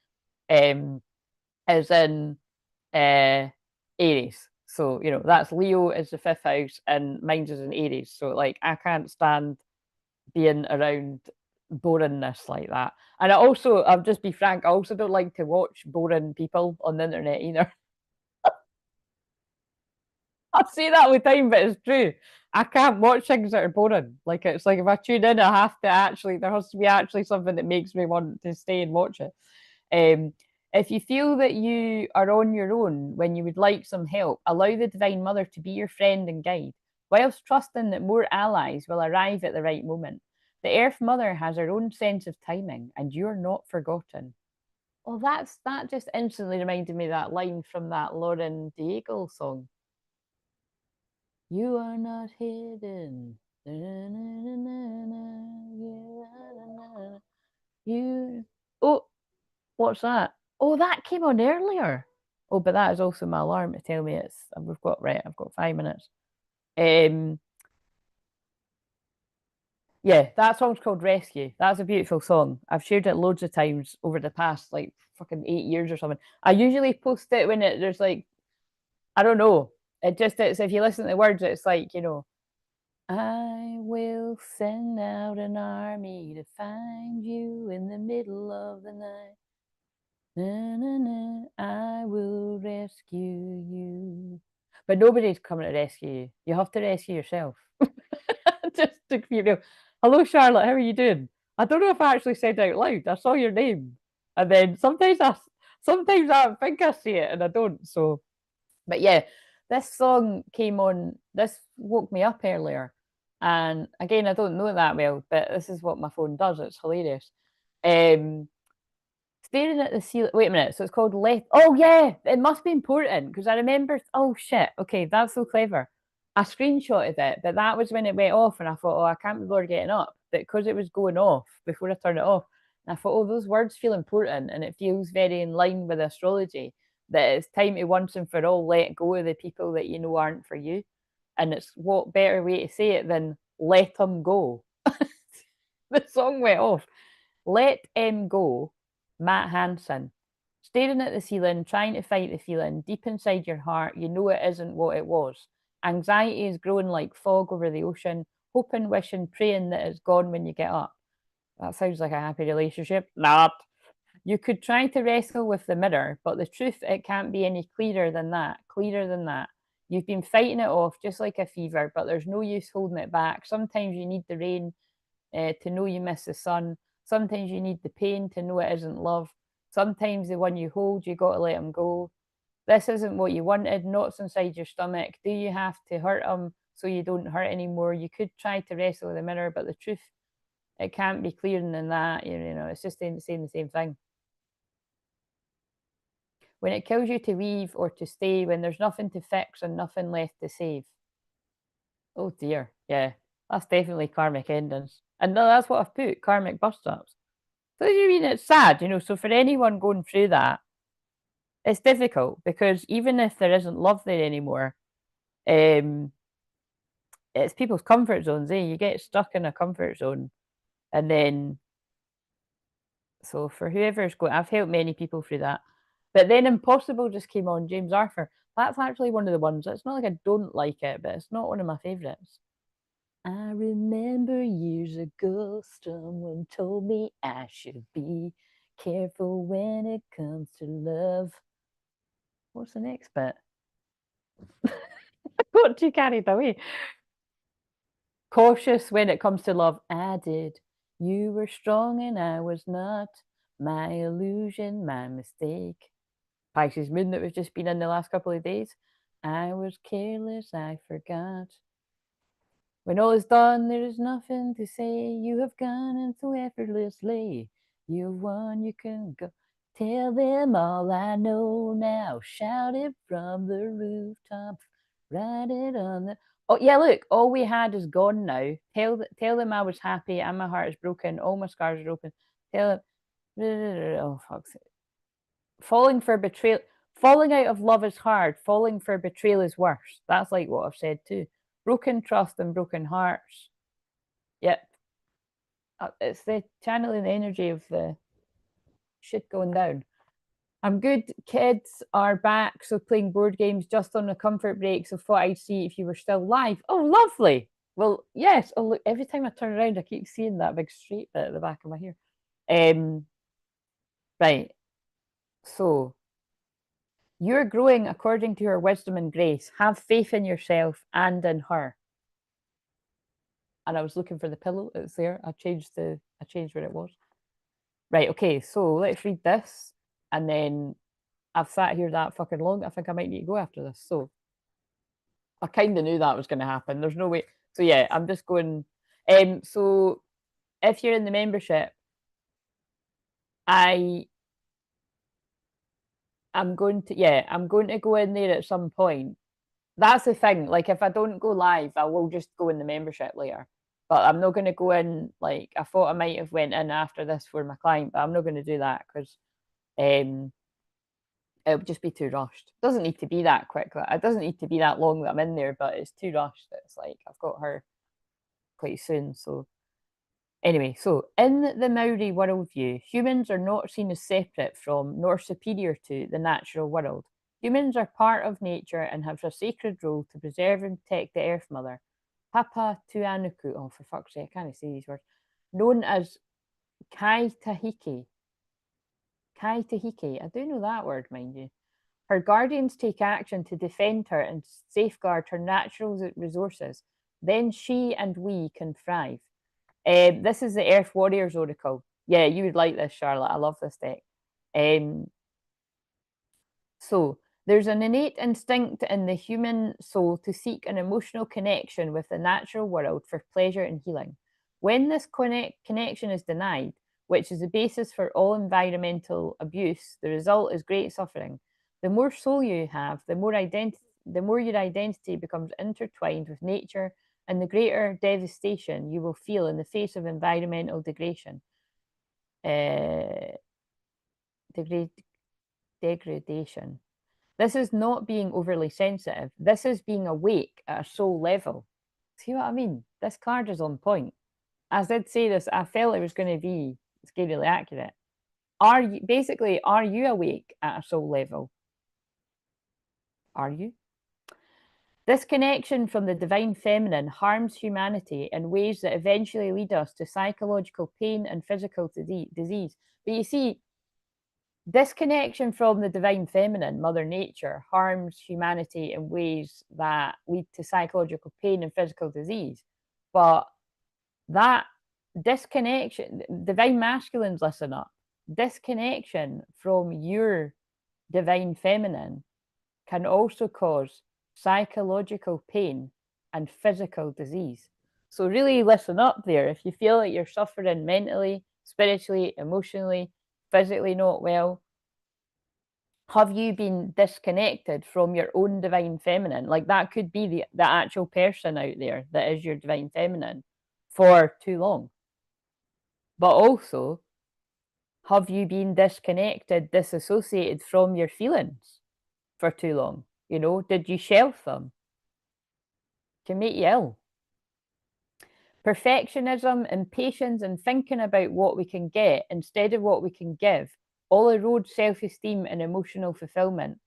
is in uh, Aries. So, you know, that's Leo is the fifth house and mine's is in Aries. So like I can't stand being around boringness like that. And I also, I'll just be frank, I also don't like to watch boring people on the internet either. I say that all the time, but it's true. I can't watch things that are boring. Like it's like if I tune in, I have to actually, there has to be actually something that makes me want to stay and watch it. Um, if you feel that you are on your own when you would like some help, allow the Divine Mother to be your friend and guide, whilst trusting that more allies will arrive at the right moment. The Earth Mother has her own sense of timing, and you're not forgotten. Well, that just instantly reminded me of that line from that Lauren Daigle song. You are not hidden. You. Oh, what's that? Oh, that came on earlier. Oh, but that is also my alarm to tell me it's we've got right. I've got 5 minutes. Um, yeah, that song's called Rescue. That's a beautiful song. I've shared it loads of times over the past like fucking 8 years or something. I usually post it when there's like I don't know. It's if you listen to the words, it's like I will send out an army to find you in the middle of the night. Na, na, na, I will rescue you. But nobody's coming to rescue you. You have to rescue yourself. Just to hello Charlotte, how are you doing? I don't know if I actually said out loud. I saw your name. And then sometimes I think I see it and I don't. So but yeah, this song came on, this woke me up earlier. And again, I don't know it that well, but this is what my phone does. It's hilarious. Um, Staring at the ceiling. Wait a minute. So it's called Let. Oh yeah, it must be important because I remember. Oh shit. Okay, that's so clever. I screenshotted it, but that was when it went off, and I thought, oh, I can't be bothered getting up. But because it was going off before I turned it off, and I thought, oh, those words feel important, and it feels very in line with astrology. That it's time to once and for all let go of the people that you know aren't for you, and it's what better way to say it than let them go. The song went off. Let Em Go, Matt Hansen. Staring at the ceiling, trying to fight the feeling, deep inside your heart, you know it isn't what it was. Anxiety is growing like fog over the ocean, hoping, wishing, praying that it's gone when you get up. That sounds like a happy relationship. Not. You could try to wrestle with the mirror, but the truth, it can't be any clearer than that. Clearer than that. You've been fighting it off just like a fever, but there's no use holding it back. Sometimes you need the rain to know you miss the sun. Sometimes you need the pain to know it isn't love. Sometimes the one you hold, you got to let him go. This isn't what you wanted, knots inside your stomach. Do you have to hurt him so you don't hurt anymore? You could try to wrestle with the mirror, but the truth, it can't be clearer than that. It's just saying the same thing. When it kills you to leave or to stay, when there's nothing to fix and nothing left to save. Oh dear, yeah, that's definitely karmic endings. And no, that's what I've put, karmic bust ups. So you mean it's sad, so for anyone going through that, it's difficult because even if there isn't love there anymore, um, it's people's comfort zones, eh? You get stuck in a comfort zone. And then, so for whoever's going, I've helped many people through that. But then Impossible just came on, James Arthur. That's actually one of the ones. It's not like I don't like it, but it's not one of my favourites. I remember years ago, someone told me I should be careful when it comes to love. What's the next bit? Got too carried away. Cautious when it comes to love. I did. You were strong and I was not. My illusion, my mistake. Pisces moon that we've just been in the last couple of days. I was careless, I forgot. When all is done, there is nothing to say. You have gone and so effortlessly. You've won, you can go. Tell them all I know now. Shout it from the rooftop. Write it on the. Oh yeah, look, all we had is gone now. Tell them I was happy and my heart is broken. All my scars are open. Tell them. Oh fuck's sake. Falling for betrayal. Falling out of love is hard. Falling for betrayal is worse. That's like what I've said too. Broken trust and broken hearts. Yep. It's the channeling the energy of the shit going down. I'm good. Kids are back, so playing board games just on a comfort break. So thought I'd see if you were still live. Oh, lovely. Well, yes. Oh, look, every time I turn around, I keep seeing that big straight bit at the back of my hair. Right. So you're growing according to her wisdom and grace. Have faith in yourself and in her. And I was looking for the pillow. It's there. I changed where it was. Right. Okay. So let's read this, and then I've sat here that fucking long. I think I might need to go after this. So I kind of knew that was going to happen. There's no way. So yeah, I'm just going. So if you're in the membership, I'm going to go in there at some point. That's the thing. Like if I don't go live, I will just go in the membership later. But I'm not going to go in. Like I thought I might have went in after this for my client, but I'm not going to do that because it would just be too rushed. It doesn't need to be that quick. It doesn't need to be that long that I'm in there, but it's too rushed. It's like I've got her quite soon. So anyway, so in the Maori worldview, humans are not seen as separate from nor superior to the natural world. Humans are part of nature and have a sacred role to preserve and protect the Earth Mother. Papa Tuanuku, oh for fuck's sake, I can't say these words, known as Kai Tahiki. Kai Tahiki, I do know that word, mind you. Her guardians take action to defend her and safeguard her natural resources. Then she and we can thrive. This is the Earth Warriors Oracle. Yeah, you would like this, Charlotte. I love this deck. So there's an innate instinct in the human soul to seek an emotional connection with the natural world for pleasure and healing. When this connection is denied, which is the basis for all environmental abuse, the result is great suffering. The more soul you have, the more your identity becomes intertwined with nature, and the greater devastation you will feel in the face of environmental degradation. Degradation. This is not being overly sensitive. This is being awake at a soul level. See what I mean? This card is on point. As I did say this, I felt it was going to be scarily accurate. Are you awake at a soul level? Are you? This connection from the divine feminine harms humanity in ways that eventually lead us to psychological pain and physical disease. But you see, this connection from the divine feminine, Mother Nature, harms humanity in ways that lead to psychological pain and physical disease. But that disconnection, divine masculines, listen up, disconnection from your divine feminine can also cause psychological pain and physical disease. So really listen up there. If you feel like you're suffering mentally, spiritually, emotionally, physically not well, have you been disconnected from your own divine feminine? Like that could be the actual person out there that is your divine feminine for too long. But also, have you been disconnected, disassociated from your feelings for too long? You know, did you shelf them? Can make you ill. Perfectionism, impatience, and thinking about what we can get instead of what we can give all erode self-esteem and emotional fulfillment.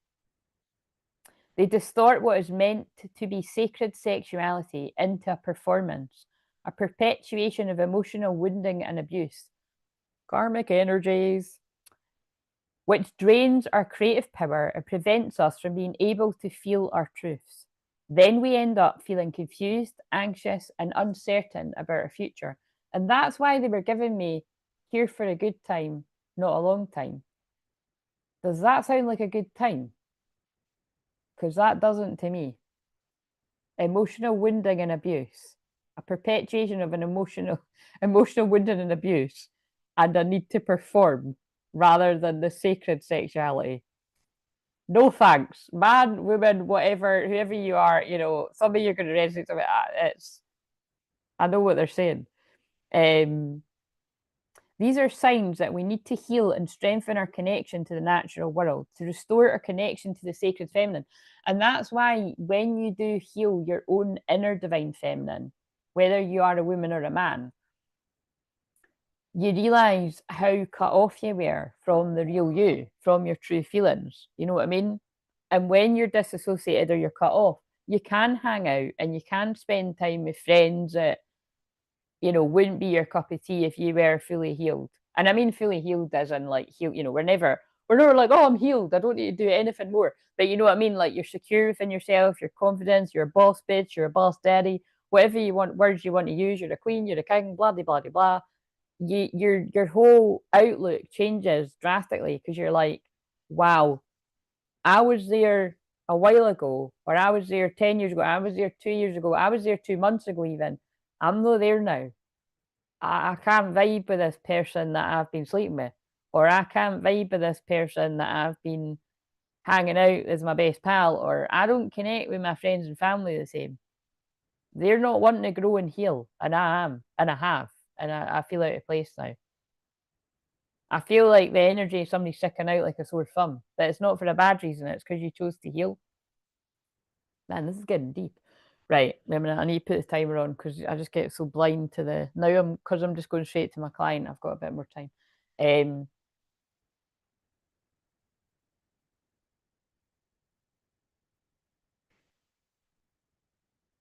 They distort what is meant to be sacred sexuality into a performance, a perpetuation of emotional wounding and abuse. Karmic energies, which drains our creative power and prevents us from being able to feel our truths. Then we end up feeling confused, anxious, and uncertain about our future. And that's why they were giving me here for a good time, not a long time. Does that sound like a good time? Because that doesn't to me. Emotional wounding and abuse, a perpetuation of an emotional wounding and abuse, and a need to perform rather than the sacred sexuality. No thanks, man, woman, whatever, whoever you are. You know, some of you are going to resonate with it. I know what they're saying. These are signs that we need to heal and strengthen our connection to the natural world, to restore our connection to the sacred feminine. And that's why when you do heal your own inner divine feminine, whether you are a woman or a man, you realize how cut off you were from the real you, from your true feelings. You know what I mean? And when you're disassociated or you're cut off, you can hang out and you can spend time with friends that, you know, wouldn't be your cup of tea if you were fully healed. And I mean fully healed as in like healed, you know, we're never like, oh, I'm healed. I don't need to do anything more. But you know what I mean? Like you're secure within yourself, your confidence, you're a boss bitch, you're a boss daddy, whatever you want, words you want to use, you're a queen, you're a king, blah blah blah blah. Your whole outlook changes drastically because you're like, wow, I was there a while ago, or I was there 10 years ago, I was there 2 years ago, I was there 2 months ago even. I'm not there now. I can't vibe with this person that I've been sleeping with, or I can't vibe with this person that I've been hanging out as my best pal, or I don't connect with my friends and family the same. They're not wanting to grow and heal, and I am, and I have, and I feel out of place now. I feel like the energy of somebody sticking out like a sore thumb, but it's not for a bad reason, it's because you chose to heal. Man, this is getting deep. Right, I need to put the timer on because I just get so blind to the now. Because I'm just going straight to my client. I've got a bit more time.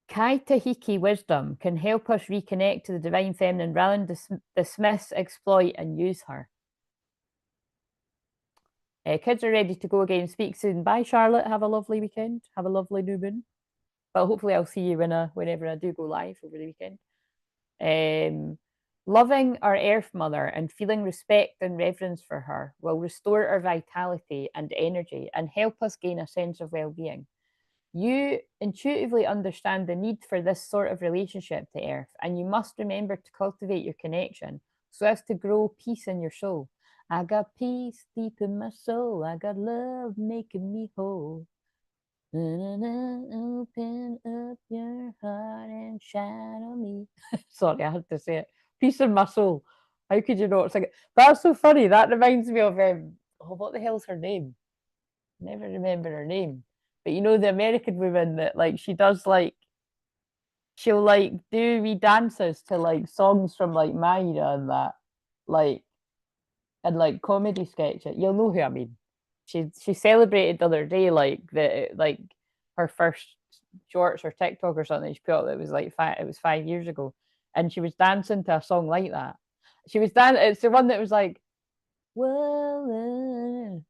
Kai Tahiki wisdom can help us reconnect to the divine feminine rather than dismiss, exploit, and use her. Kids are ready to go again. Speak soon. Bye, Charlotte. Have a lovely weekend. Have a lovely new moon. But hopefully, I'll see you whenever I do go live over the weekend. Loving our Earth Mother and feeling respect and reverence for her will restore our vitality and energy and help us gain a sense of well being. You intuitively understand the need for this sort of relationship to Earth, and you must remember to cultivate your connection so as to grow peace in your soul. I got peace deep in my soul. I got love making me whole. Open up your heart and shine on me. Sorry, I had to say it. Peace in my soul. How could you not sing it? That's so funny. That reminds me of oh, what the hell's her name? Never remember her name. But you know the American woman that like she does like she'll like do wee dances to like songs from like my era and that. Like and like comedy sketches. You'll know who I mean. She celebrated the other day like her first shorts or TikTok or something she put up that was like it was 5 years ago, and she was dancing to a song like that. She was dancing. It's the one that was like, well,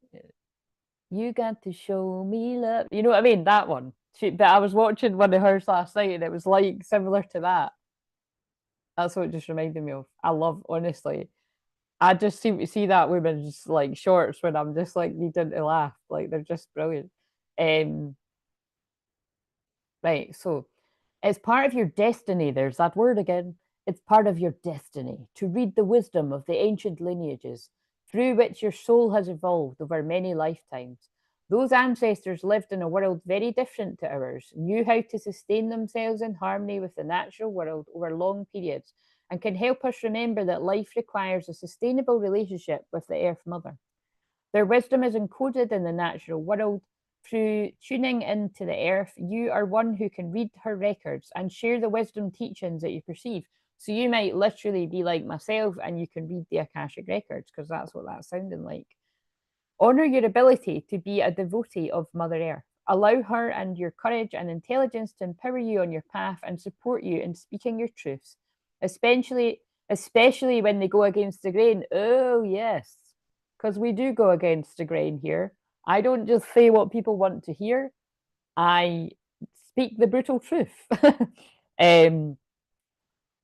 you got to show me love. You know what I mean? That one. But I was watching one of hers last night, and it was like similar to that. That's what it just reminded me of. I love honestly. I just seem to see that women's like shorts when I'm just like needing to laugh. Like they're just brilliant. Um, right, so it's part of your destiny. There's that word again. It's part of your destiny to read the wisdom of the ancient lineages through which your soul has evolved over many lifetimes. Those ancestors lived in a world very different to ours, knew how to sustain themselves in harmony with the natural world over long periods, and can help us remember that life requires a sustainable relationship with the Earth Mother. Their wisdom is encoded in the natural world. Through tuning into the earth, you are one who can read her records and share the wisdom teachings that you perceive. So you might literally be like myself and you can read the Akashic records because that's what that's sounding like. Honor your ability to be a devotee of Mother Earth. Allow her and your courage and intelligence to empower you on your path and support you in speaking your truths, especially when they go against the grain. Oh, yes, because we do go against the grain here. I don't just say what people want to hear, I speak the brutal truth. um,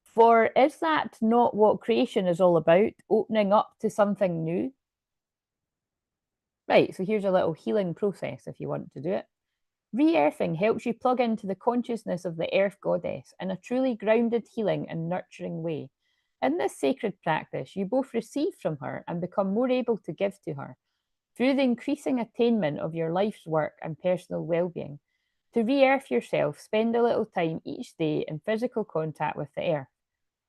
for is that not what creation is all about? Opening up to something new? Right, so here's a little healing process if you want to do it. Re-earthing helps you plug into the consciousness of the Earth Goddess in a truly grounded, healing, and nurturing way. In this sacred practice, you both receive from her and become more able to give to her through the increasing attainment of your life's work and personal well-being. To re-earth yourself, spend a little time each day in physical contact with the earth.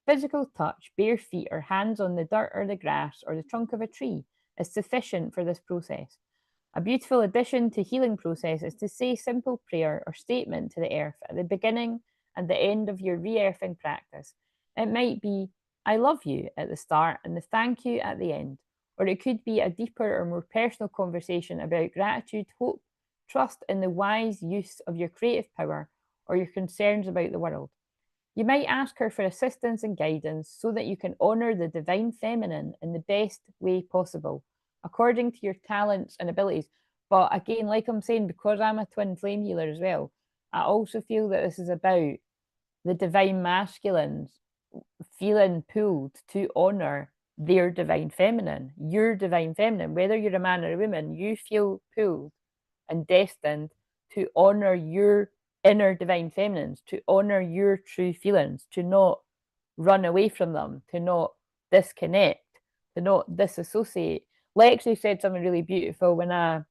Physical touch, bare feet or hands on the dirt or the grass or the trunk of a tree is sufficient for this process. A beautiful addition to healing process is to say simple prayer or statement to the earth at the beginning and the end of your re-earthing practice. It might be, I love you at the start and the thank you at the end. Or it could be a deeper or more personal conversation about gratitude, hope, trust, and the wise use of your creative power or your concerns about the world. You might ask her for assistance and guidance so that you can honor the divine feminine in the best way possible, according to your talents and abilities. But again, like I'm saying, because I'm a twin flame healer as well, I also feel that this is about the divine masculines feeling pulled to honor their divine feminine, your divine feminine, whether you're a man or a woman, you feel pulled and destined to honor your inner divine feminines, to honor your true feelings, to not run away from them, to not disconnect, to not disassociate. Lexi said something really beautiful when I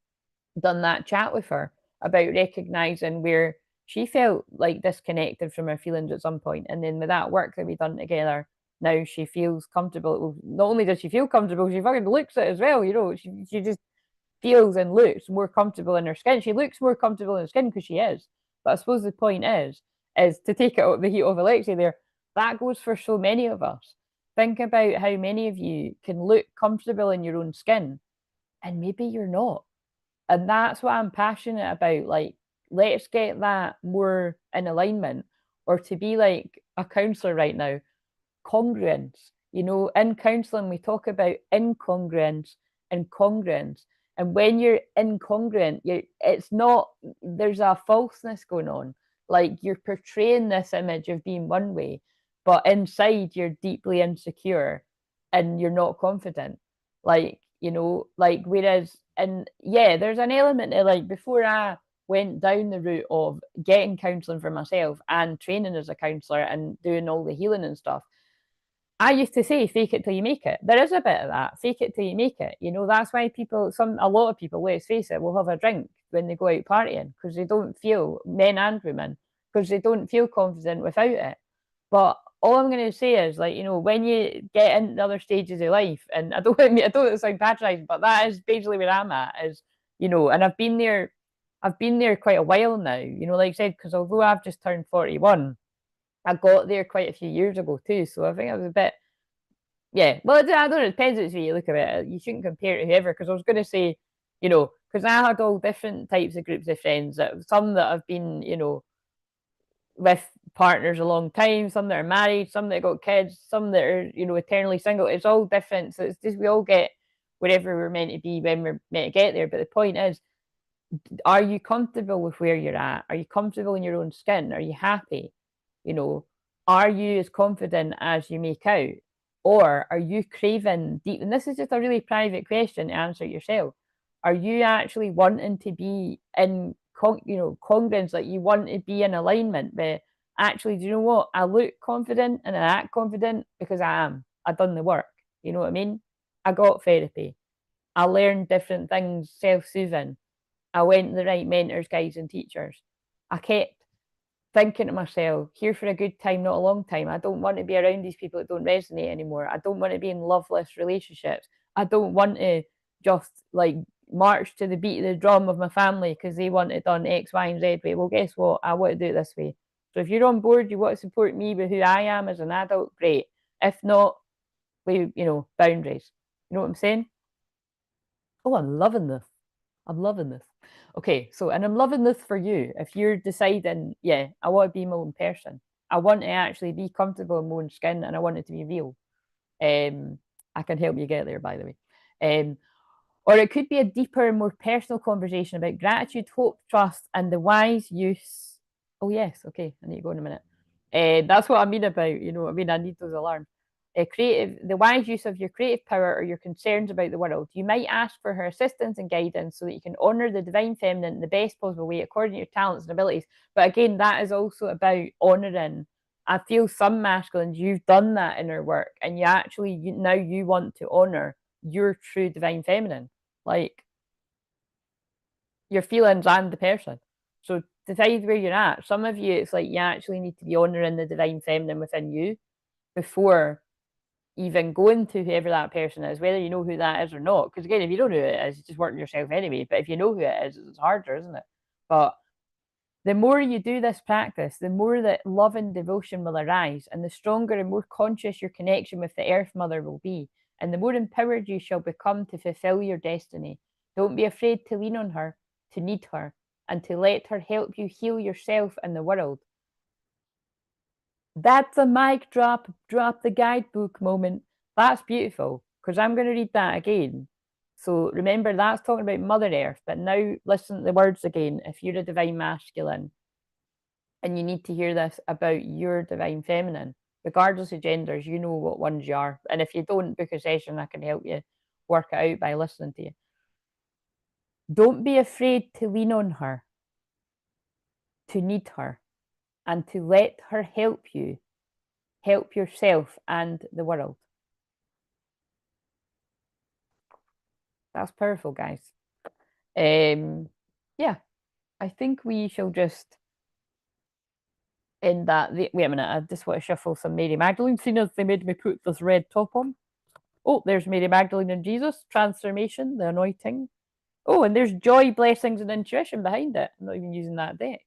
done that chat with her about recognizing where she felt like disconnected from her feelings at some point, and then with that work that we done together, now she feels comfortable. Well, not only does she feel comfortable, she fucking looks it as well. You know, she just feels and looks more comfortable in her skin. She looks more comfortable in her skin because she is. But I suppose the point is to take it out the heat of Alexia there. That goes for so many of us. Think about how many of you can look comfortable in your own skin, and maybe you're not. And that's what I'm passionate about. Like, let's get that more in alignment. Or to be like a counselor right now, congruence. You know, in counseling, we talk about incongruence and congruence. And when you're incongruent, it's not, there's a falseness going on. Like, you're portraying this image of being one way, but inside you're deeply insecure and you're not confident. Like, you know, like, whereas, and yeah, there's an element of like, before I went down the route of getting counseling for myself and training as a counselor and doing all the healing and stuff, I used to say, fake it till you make it. There is a bit of that. Fake it till you make it. You know, that's why a lot of people, let's face it, will have a drink when they go out partying because they don't feel, men and women, because they don't feel confident without it. But all I'm going to say is, like, you know, when you get into other stages of life, and I don't want to sound patronising, but that is basically where I'm at, is, you know, and I've been there quite a while now, you know, like I said, because although I've just turned 41, I got there quite a few years ago too. So I think I was a bit, yeah. Well, I don't know. It depends which way you look at it. You shouldn't compare it to whoever, because I was going to say, you know, because I had all different types of groups of friends. Some that have been, you know, with partners a long time, some that are married, some that got kids, some that are, you know, eternally single. It's all different. So it's just, we all get wherever we're meant to be when we're meant to get there. But the point is, are you comfortable with where you're at? Are you comfortable in your own skin? Are you happy? You know, are you as confident as you make out? Or are you craving deep? And this is just a really private question to answer yourself. Are you actually wanting to be in, you know, congruence, like you want to be in alignment? But actually, do you know what? I look confident and I act confident because I am. I've done the work. You know what I mean? I got therapy. I learned different things, self-soothing. I went to the right mentors, guides, and teachers. I kept thinking to myself, here for a good time, not a long time. I don't want to be around these people that don't resonate anymore. I don't want to be in loveless relationships. I don't want to just like march to the beat of the drum of my family because they want it done X, Y, and Z way. Well, guess what? I want to do it this way. So if you're on board, you want to support me with who I am as an adult, great. If not, we, you know, boundaries. You know what I'm saying? Oh, I'm loving this. I'm loving this. Okay, so, and I'm loving this for you. If you're deciding, yeah, I want to be my own person. I want to actually be comfortable in my own skin and I want it to be real. I can help you get there, by the way. Or it could be a deeper and more personal conversation about gratitude, hope, trust, and the wise use. Oh, yes. Okay, I need to go in a minute. That's what I mean about, you know what I mean? I need those alarms. The wise use of your creative power or your concerns about the world. You might ask for her assistance and guidance so that you can honor the divine feminine in the best possible way according to your talents and abilities. But again, that is also about honoring. I feel some masculines, you've done that inner work and you actually, now you want to honor your true divine feminine, like your feelings and the person. So decide where you're at. Some of you, it's like you actually need to be honoring the divine feminine within you before even going to whoever that person is, whether you know who that is or not. Because again, if you don't know who it is, you just work yourself anyway. But if you know who it is, it's harder, isn't it? But The more you do this practice, the more that love and devotion will arise, and the stronger and more conscious your connection with the Earth Mother will be, and the more empowered you shall become to fulfill your destiny. Don't be afraid to lean on her, to need her, and to let her help you heal yourself and the world. That's a mic drop, drop the guidebook moment. That's beautiful, because I'm going to read that again. So remember, that's talking about Mother Earth, but now listen to the words again. If you're a divine masculine and you need to hear this about your divine feminine, regardless of genders, you know what ones you are. And if you don't, book a session, I can help you work it out by listening to you. Don't be afraid to lean on her, to need her, and to let her help you help yourself and the world. That's powerful, guys. Yeah, I think we shall just end that. Wait a minute, I just want to shuffle some Mary Magdalene, seeing as they made me put this red top on. Oh, there's Mary Magdalene and Jesus, transformation, the anointing. Oh, and there's joy, blessings, and intuition behind it. I'm not even using that deck.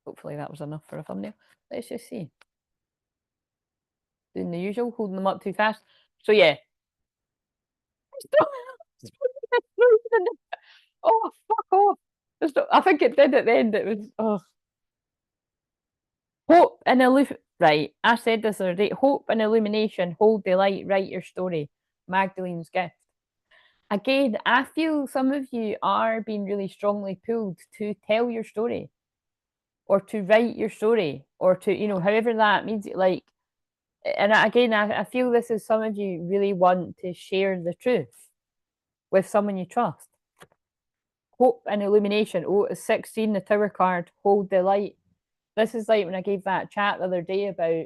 Hopefully that was enough for a thumbnail. Let's just see. Doing the usual, holding them up too fast. So yeah. Oh, fuck off. I think it did at the end. It was, oh. Hope and illusion. Right, I said this the other day. Hope and illumination, hold the light, write your story. Magdalene's gift. Again, I feel some of you are being really strongly pulled to tell your story or to write your story or to, however that means it. Like, and again, I feel this is some of you really want to share the truth with someone you trust. Hope and illumination. Oh, it's 16, the Tower card, hold the light. This is like when I gave that chat the other day about,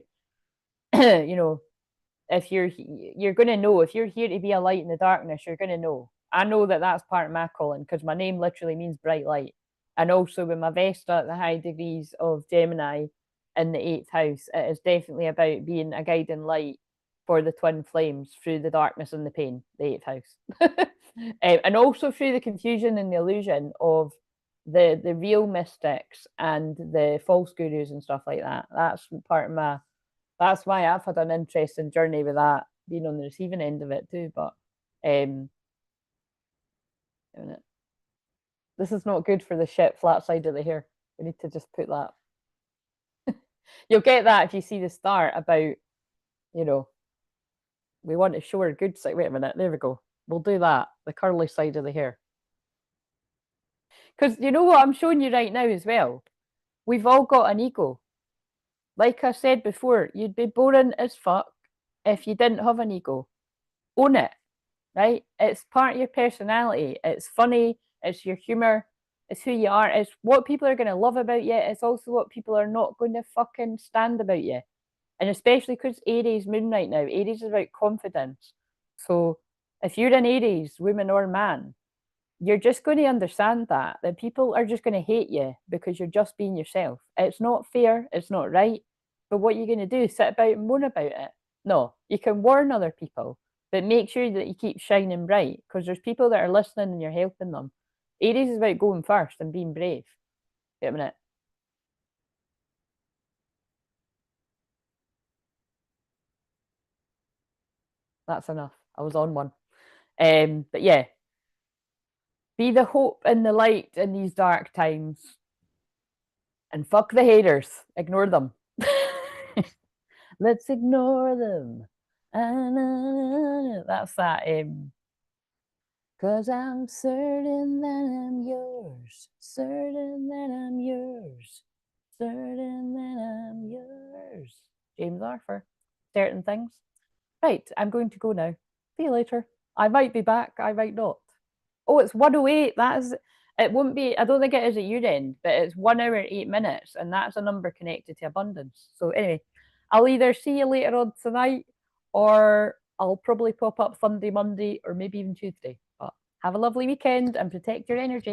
if you're going to know, if you're here to be a light in the darkness, you're going to know. I know that that's part of my calling because my name literally means bright light. And also with my Vesta at the high degrees of Gemini in the 8th house, it is definitely about being a guiding light for the twin flames through the darkness and the pain, the 8th house. And also through the confusion and the illusion of the real mystics and the false gurus and stuff like that. That's part of my, that's why I've had an interesting journey with that, being on the receiving end of it too. But this is not good for the shit flat side of the hair. We need to just put that. You'll get that if you see the start about, we want to show our good side. Wait a minute, there we go. We'll do that, the curly side of the hair. Because you know what I'm showing you right now as well? We've all got an ego. Like I said before, you'd be boring as fuck if you didn't have an ego. Own it, right? It's part of your personality. It's funny, it's your humor, it's who you are, it's what people are going to love about you. It's also what people are not going to fucking stand about you. And especially because Aries moon right now, Aries is about confidence. So if you're an Aries, woman or man, you're just going to understand that people are just going to hate you because you're just being yourself. It's not fair, it's not right. But what you're going to do, sit about and moan about it? No, you can warn other people, but make sure that you keep shining bright because there's people that are listening and you're helping them. Aries is about going first and being brave. Wait a minute. That's enough. I was on one. But yeah, be the hope and the light in these dark times. And fuck the haters. Ignore them. Let's ignore them. That's that. Cause I'm certain that I'm yours. Certain that I'm yours. Certain that I'm yours. James Arthur. Certain things. Right, I'm going to go now. See you later. I might be back, I might not. Oh, it's 1:08. That is, it won't be, I don't think it is at your end, but it's 1 hour, 8 minutes, and that's a number connected to abundance. So, anyway, I'll either see you later on tonight or I'll probably pop up Sunday, Monday, or maybe even Tuesday. But have a lovely weekend and protect your energy.